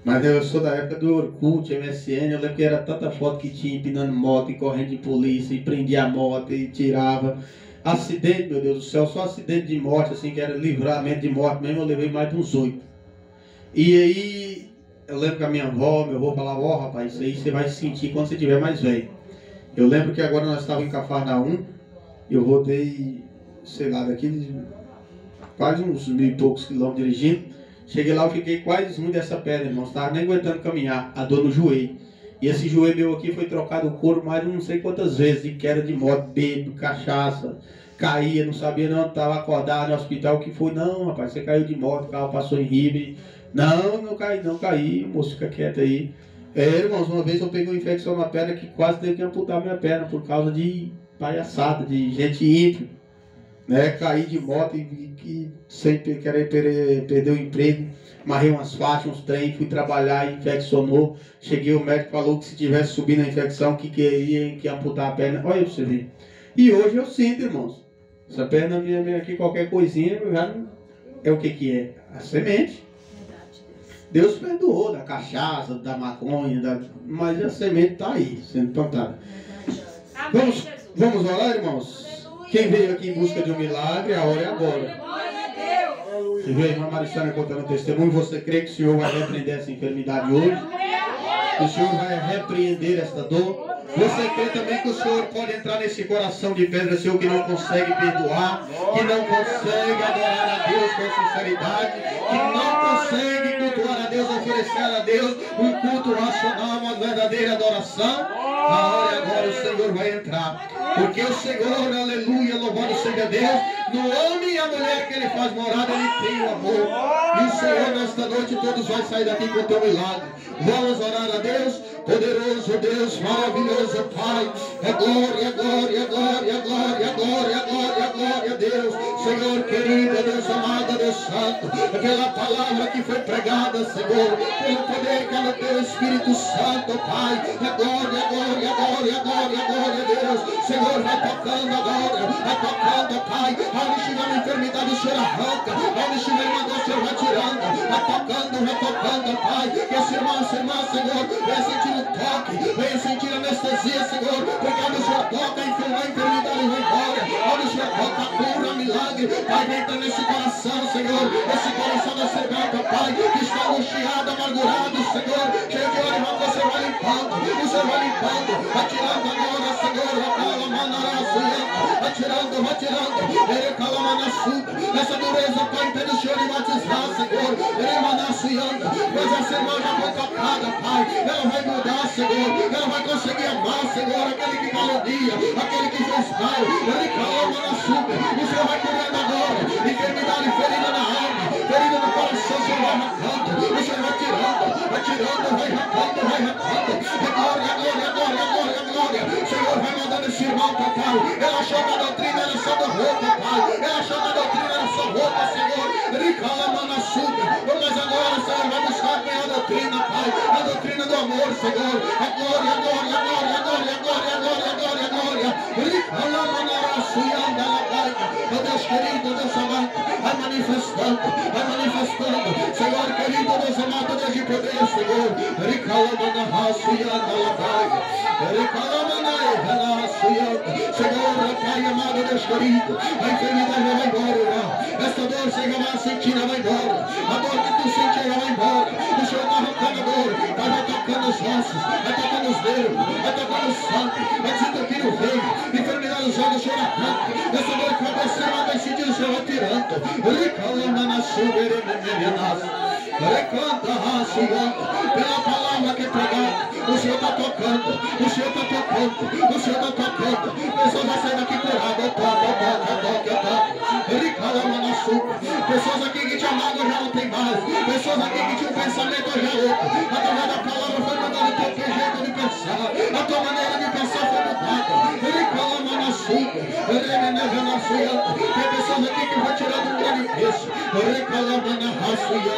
Mas eu sou da época do Orkut, MSN, eu lembro que era tanta foto que tinha empinando moto e correndo de polícia e prendia a moto e tirava. Acidente, meu Deus do céu, só acidente de morte, assim, que era livramento de morte mesmo, eu levei mais de uns 8. E aí, eu lembro que a minha avó, meu avô falava, ó rapaz, isso aí você vai sentir quando você tiver mais velho. Eu lembro que agora nós estávamos em Cafarnaum, e eu rodei, sei lá, daqui quase uns 1.000 e poucos quilômetros dirigindo. Cheguei lá, eu fiquei quase ruim dessa perna, irmão. Estava nem aguentando caminhar, a dor no joelho. E esse joelho meu aqui foi trocado o couro mais de não sei quantas vezes, de queda de moto, bêbado, cachaça, caía, não sabia não, estava acordado no hospital. O que foi? Não, rapaz, você caiu de moto, o carro passou em ribe. Não, não caí, moço, fica quieto aí. Irmãos, uma vez eu peguei uma infecção na perna que quase teve que amputar minha perna por causa de palhaçada, de gente ímpio. Né, caí de moto e sem querer perder o emprego, marrei umas faixas, uns trem, fui trabalhar, infeccionou. Cheguei, o médico falou que se tivesse subindo a infecção, que ia amputar a perna. Olha pra você ver. E hoje eu sinto, irmãos, essa perna minha aqui, qualquer coisinha, já não é o que é? A semente. Deus perdoou da cachaça, da maconha, mas a semente está aí, sendo plantada. Vamos orar, irmãos? Quem veio aqui em busca de um milagre, a hora é agora. Você vê a irmã Maristana contando testemunho, você crê que o Senhor vai repreender essa enfermidade hoje? O Senhor vai repreender esta dor? Você crê também que o Senhor pode entrar nesse coração de pedra seu que não consegue perdoar, que não consegue adorar a Deus com sinceridade, que não consegue cultuar a Deus, oferecer a Deus um culto racional, uma verdadeira adoração? A hora e agora o Senhor vai entrar. Porque o Senhor, aleluia, louvado seja Deus, no homem e a mulher que Ele faz morada, Ele tem o amor. E o Senhor, nesta noite, todos vão sair daqui com o teu milagre. Vamos orar a Deus, poderoso Deus, maravilhoso Pai. É glória, glória, glória, glória, glória, glória, glória a Deus. Senhor querido, Deus amado, Deus santo, pela palavra que foi pregada, Senhor, pelo poder que é no teu Espírito Santo, Pai. É glória, glória, glória, glória, glória a Deus. Senhor, vai tocando agora, vai tocando, Pai. Onde estiver uma enfermidade, o Senhor arranca. Onde estiver uma dor, o Senhor vai tirando. Vai tocando, Pai. Que esse irmão, Senhor, venha sentir o toque, venha sentir a anestesia, Senhor. Porque onde o Senhor toca, a enfermidade vai embora. Onde o Senhor toca, a cura, milagre. Pai, vem entrar nesse coração, Senhor. Esse coração da serventa, Pai, que está angustiado, amargurado, Senhor. Cheio de óleo, você vai limpando. O Senhor vai limpando, vai tirando agora, Senhor. Vai tirando, ele calamanassuda, essa dureza, Pai, impede o Senhor de batizar, Senhor, ele manassuianda, pois essa irmã já foi tocada, Pai, ela vai mudar, Senhor, ela vai conseguir amar, Senhor, aquele que caludia, aquele que fez mal, ele calamanassuda, o Senhor vai curando agora, enfermidade, ferida na alma, ferida no coração, o Senhor vai arrancando, o Senhor vai tirando, vai arrancando, glória, Senhor, vai mandando esse irmão, Pai, ela achou que a doutrina era só da roupa, Pai, ela achou que a doutrina era só roupa, Senhor, ele calamanassuda, mas agora, Senhor, vai buscar bem a doutrina, Pai, a doutrina do amor, Senhor, a glória, glória, glória, glória, glória, glória, glória, glória, ele calamanassuianda, ó Deus querido, Deus amado, vai manifestando, Senhor querido, Deus amado, Deus de poder, Senhor, ele calamanassuianda, ele calamanassuianda, Senhor, Pai amado, Deus querido, a enfermidade vai embora, esta dor, Senhor, vai sentir, vai embora, a dor que tu sentiu, vai embora, o Senhor está arrancando a dor, vai tocando os ossos, vai tocando os nervos, vai tocando o sangue, vai desentupir o veio, enfermidade dos olhos, o Senhor arranca, essa dor que vai descer, vai sentir, o Senhor vai tirando, ele calamanassuianda, recanta, pela palavra que é pregada, o Senhor está tocando, o Senhor está tocando, o Senhor está tocando, pessoas vão sair daqui curadas, toca, ele calamanassuda, pessoas aqui que te amavam já não tem mais, pessoas aqui que tinham um pensamento já outro, através da palavra foi mudando o teu jeito de pensar, a tua maneira de pensar foi mudada, ele calamanassuda, tem pessoas aqui que vão tirar do grande peso, ele calamanassuda,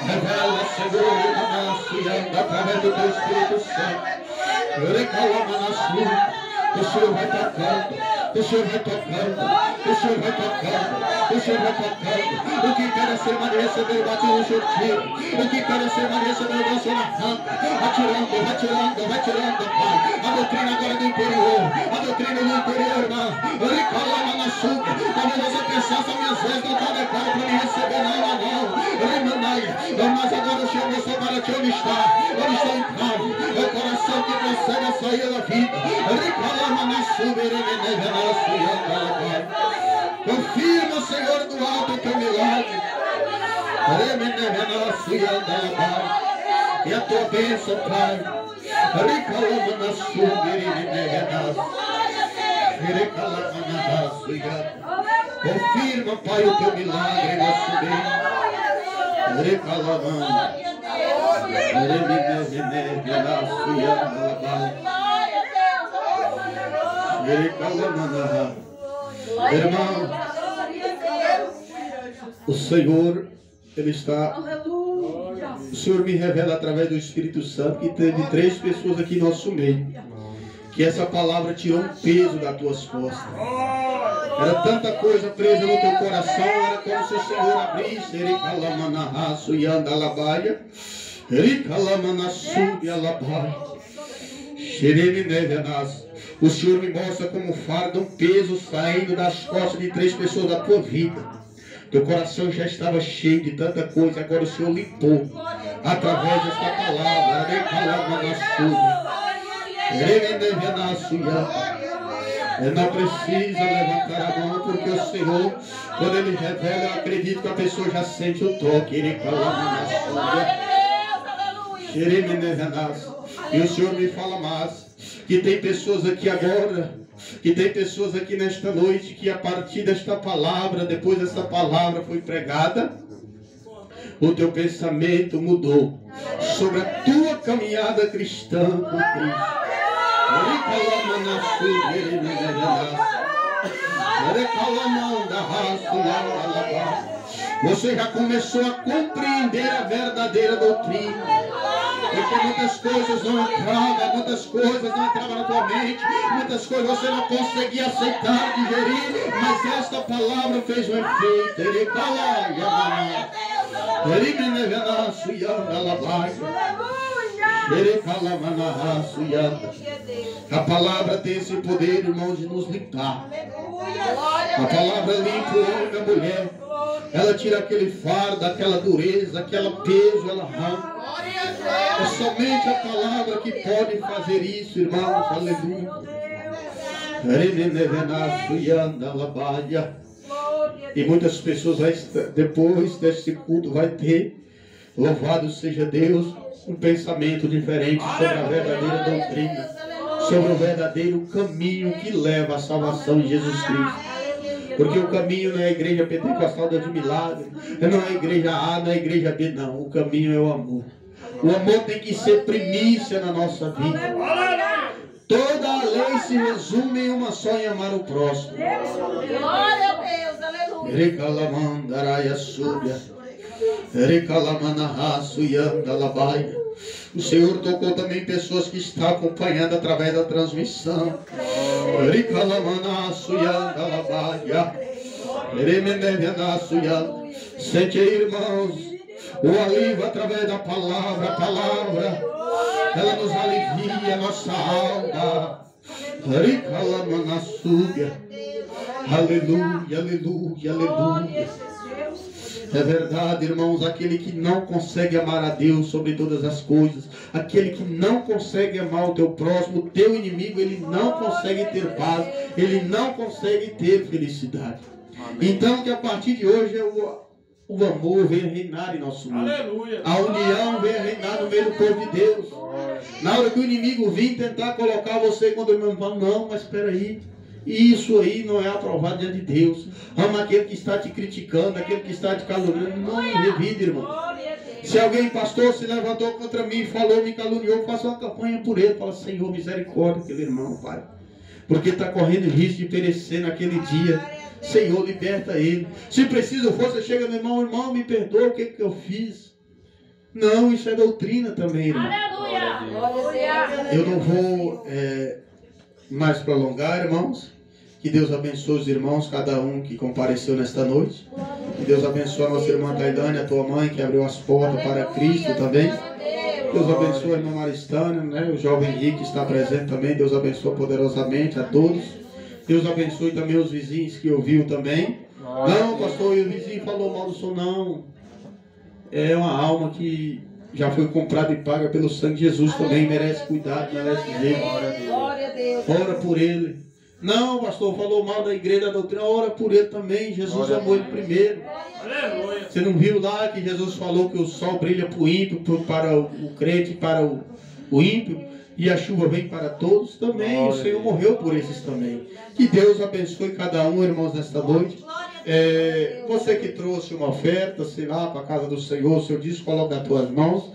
revela, Senhor, através do teu Espírito Santo, O Senhor vai tocando, o Senhor vai tocando, o Senhor vai tocando, o Senhor vai tocando. O que quer ser Maria receber o batismo no seu tiro, o que quer ser Maria receber o braço na rampa, atirando, vai tirando, vai tirando, Pai. A doutrina agora do interior, a doutrina do interior, irmã. Recalama na chuva, talvez você pensasse, as minhas vezes não está adequado para me receber, não. Mas agora o Senhor mostrou para ti onde está em calmo, é o coração que consegue a saída da vida. Confirma, Senhor, do alto o teu milagre. E a tua bênção, Pai. Confirma, Pai, o teu milagre, nosso bem. Irmão, o Senhor, Ele está. O Senhor me revela através do Espírito Santo que teve 3 pessoas aqui no nosso meio, que essa palavra tirou um peso das tuas costas. Era tanta coisa presa no teu coração, era como se o Senhor abrisse. O Senhor me mostra como fardo um peso saindo das costas de 3 pessoas da tua vida. Teu coração já estava cheio de tanta coisa, agora o Senhor limpou através desta palavra. Não precisa levantar a mão, porque o Senhor, quando Ele revela, eu acredito que a pessoa já sente o toque. E o Senhor me fala mais, que tem pessoas aqui agora, que tem pessoas aqui nesta noite, que a partir desta palavra, depois desta palavra foi pregada, o teu pensamento mudou sobre a tua caminhada cristã com Cristo. Você já começou a compreender a verdadeira doutrina. Porque muitas coisas não entravam na tua mente, muitas coisas você não conseguia aceitar, digerir, mas esta palavra fez um efeito. A palavra tem esse poder, irmão, de nos limpar. A palavra limpa o homem e a mulher. Ela tira aquele fardo, aquela dureza, aquele peso, ela arranca. É somente a palavra que pode fazer isso, irmãos. Aleluia. E muitas pessoas depois desse culto vai ter, louvado seja Deus, um pensamento diferente sobre a verdadeira doutrina, sobre o verdadeiro caminho que leva à salvação em Jesus Cristo. Porque o caminho não é a igreja pentecostal de milagre, não é a igreja A, não é a igreja B, não. O caminho é o amor. O amor tem que ser primícia na nossa vida. Toda a lei se resume em uma só, em amar o próximo. Glória a Deus, aleluia. O Senhor tocou também pessoas que estão acompanhando através da transmissão. Sente aí, irmãos, o alívio através da palavra. A palavra, ela nos alivia a nossa alma. Aleluia, aleluia, aleluia. É verdade, irmãos, aquele que não consegue amar a Deus sobre todas as coisas, aquele que não consegue amar o teu próximo, o teu inimigo, ele não consegue ter paz, ele não consegue ter felicidade. Amém. Então, que a partir de hoje o amor venha reinar em nosso mundo. Aleluia. A união venha reinar no meio do povo de Deus. Na hora que o inimigo vir tentar colocar você quando o irmão fala, não, mas espera aí. Isso aí não é aprovado diante de Deus. Ama aquele que está te criticando, aquele que está te caluniando. Não revide, irmão. Se alguém, pastor, se levantou contra mim, falou, me caluniou, faça uma campanha por ele. Fala, Senhor, misericórdia aquele irmão, Pai. Porque está correndo risco de perecer naquele dia. Senhor, liberta ele. Se preciso for, você chega no irmão, me perdoa, o que eu fiz? Não, isso é doutrina também, irmão. Aleluia. Eu não vou mais prolongar, irmãos. Que Deus abençoe os irmãos, cada um que compareceu nesta noite. Que Deus abençoe a nossa irmã Tailane, a tua mãe, que abriu as portas para Cristo também. Deus abençoe a irmã Maristânia, né? O jovem Henrique está presente também. Deus abençoe poderosamente a todos. Deus abençoe também os vizinhos que ouviu também. Não, pastor, e o vizinho falou mal do som, não. É uma alma que já foi comprada e paga pelo sangue de Jesus também. Merece cuidado, merece jeito. Glória a Deus. Ora por ele. Não, pastor, falou mal da igreja, da doutrina. Ora por ele também. Jesus amou ele primeiro. Aleluia. Você não viu lá que Jesus falou que o sol brilha para o ímpio, para o crente, para o ímpio, e a chuva vem para todos também. O Senhor morreu por esses também. Que Deus abençoe cada um, irmãos, nesta noite. Você que trouxe uma oferta, sei lá, para a casa do Senhor, o Senhor diz, coloca nas tuas mãos.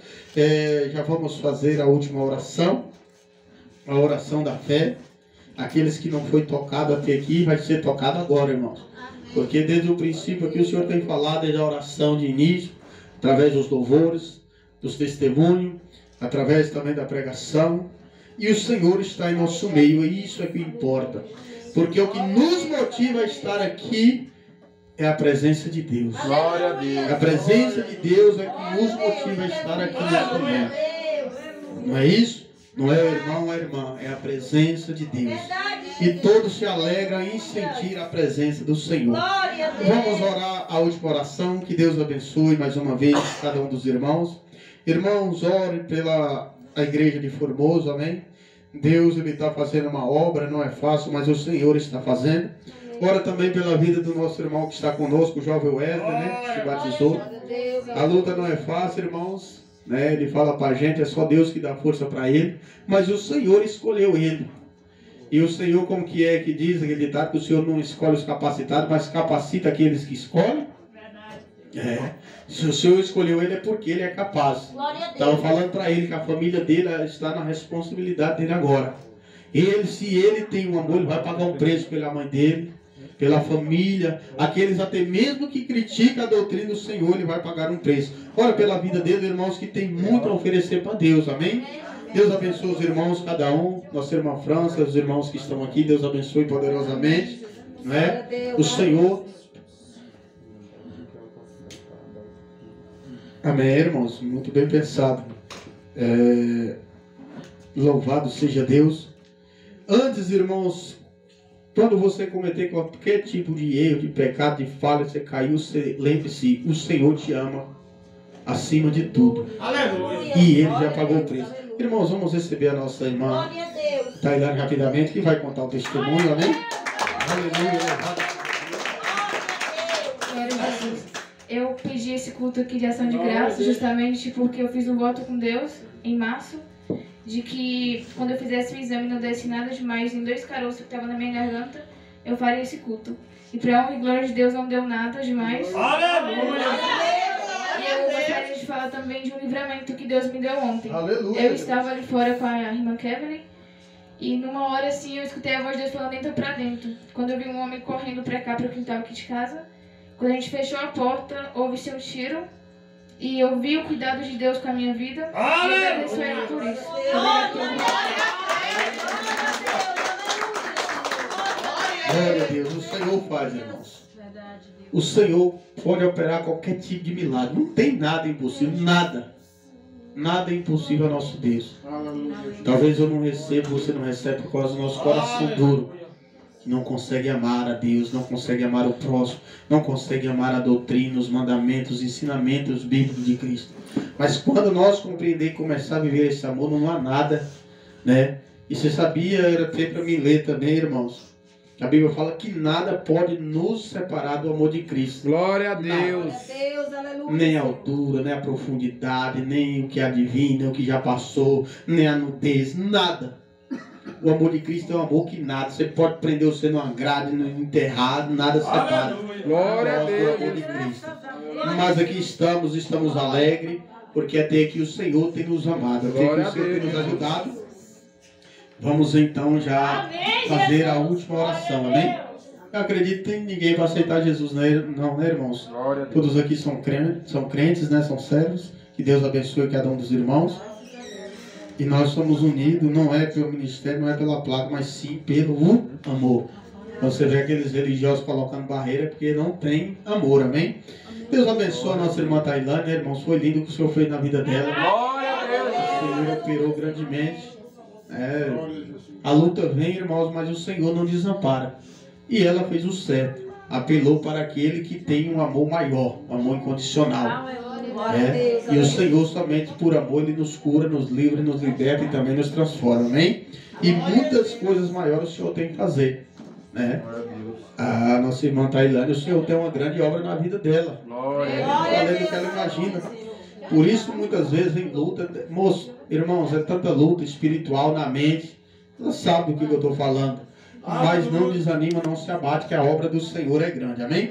Já vamos fazer a última oração, a oração da fé. Aqueles que não foi tocado até aqui, vai ser tocado agora, irmãos. Porque desde o princípio aqui o Senhor tem falado desde a oração de início, através dos louvores, dos testemunhos, através também da pregação. E o Senhor está em nosso meio, e isso é que importa. Porque o que nos motiva a estar aqui é a presença de Deus. Glória a Deus. A presença de Deus é que nos motiva a estar aqui nesse momento. Não é isso? Não é o irmão ou a irmã, é a presença de Deus. E todos se alegram em sentir a presença do Senhor. Vamos orar a última oração. Que Deus abençoe mais uma vez cada um dos irmãos. Irmãos, orem pela a igreja de Formoso, amém? Deus, Ele está fazendo uma obra, não é fácil, mas o Senhor está fazendo. Ora também pela vida do nosso irmão que está conosco, o jovem Wesley, né? Que se batizou. A luta não é fácil, irmãos. Né? Ele fala para a gente, é só Deus que dá força para ele, mas o Senhor escolheu ele. E o Senhor, como que é que diz aquele ditado, que o Senhor não escolhe os capacitados, mas capacita aqueles que escolhem? Se o Senhor escolheu ele é porque ele é capaz. Estava falando para ele que a família dele está na responsabilidade dele agora. Se ele tem um amor, ele vai pagar um preço pela mãe dele, pela família, aqueles até mesmo que criticam a doutrina do Senhor, ele vai pagar um preço. Ora pela vida deles, irmãos, que tem muito a oferecer para Deus, amém? Deus abençoe os irmãos, cada um, nossa irmã França, os irmãos que estão aqui, Deus abençoe poderosamente, né? O Senhor. Amém, irmãos, muito bem pensado. Louvado seja Deus. Antes, irmãos, quando você cometer qualquer tipo de erro, de pecado, de falha, você caiu, lembre-se, o Senhor te ama acima de tudo. Aleluia. E Ele já pagou o preço. Irmãos, vamos receber a nossa irmã Tailane rapidamente, que vai contar o testemunho, amém? Aleluia, louvado. Eu pedi esse culto aqui de ação de graça justamente porque eu fiz um voto com Deus em março, de que quando eu fizesse o exame não desse nada demais em 2 caroços que estavam na minha garganta, eu faria esse culto. E para honra e glória de Deus não deu nada demais. Aleluia. E eu gostaria de falar também de um livramento que Deus me deu ontem. Aleluia. Eu estava ali fora com a irmã Kevin e numa hora assim eu escutei a voz de Deus falando: entra pra dentro. Quando eu vi um homem correndo pra cá, pro quintal aqui de casa, quando a gente fechou a porta, houve-se um tiro. E eu vi o cuidado de Deus com a minha vida. E agradeço a Ele por isso. Glória a Deus, o Senhor faz, irmãos. O Senhor pode operar qualquer tipo de milagre. Não tem nada impossível, nada. Nada é impossível a nosso Deus. Talvez eu não receba, você não recebe por causa do nosso coração duro. Não consegue amar a Deus, não consegue amar o próximo, não consegue amar a doutrina, os mandamentos, os ensinamentos bíblicos de Cristo. Mas quando nós compreender e começar a viver esse amor, não há nada, né? E você sabia, era até para mim ler também, irmãos, a Bíblia fala que nada pode nos separar do amor de Cristo. Glória a Deus. Nem a altura, nem a profundidade, nem o que adivina, nem o que já passou, nem a nudez, nada. O amor de Cristo é um amor que nada. Você pode prender você numa grade, no enterrado, nada separa. Glória a Deus. O amor de Cristo. Mas aqui estamos alegres, porque até aqui o Senhor tem nos amado, até aqui o Senhor tem nos ajudado. Vamos então já fazer a última oração, amém? Eu acredito que tem ninguém para aceitar Jesus, não, né, irmãos? Todos aqui são crentes, né? São servos. Que Deus abençoe cada um dos irmãos. E nós somos unidos, não é pelo ministério, não é pela placa, mas sim pelo amor. Você vê aqueles religiosos colocando barreira porque não tem amor, amém? Deus abençoe a nossa irmã Tailândia, irmãos. Foi lindo o que o Senhor fez na vida dela. Glória a Deus. O Senhor operou grandemente. A luta vem, irmãos, mas o Senhor não desampara. E ela fez o certo. Apelou para aquele que tem um amor maior, um amor incondicional. E o Senhor, somente por amor, Ele nos cura, nos livra, nos liberta e também nos transforma, amém? E muitas coisas maiores o Senhor tem que fazer, né? A nossa irmã Tailândia, o Senhor tem uma grande obra na vida dela. Além do que ela imagina. Por isso, muitas vezes, em luta, moço, irmãos, é tanta luta espiritual na mente. Ela sabe do que eu estou falando. Mas não desanima, não se abate, que a obra do Senhor é grande, amém?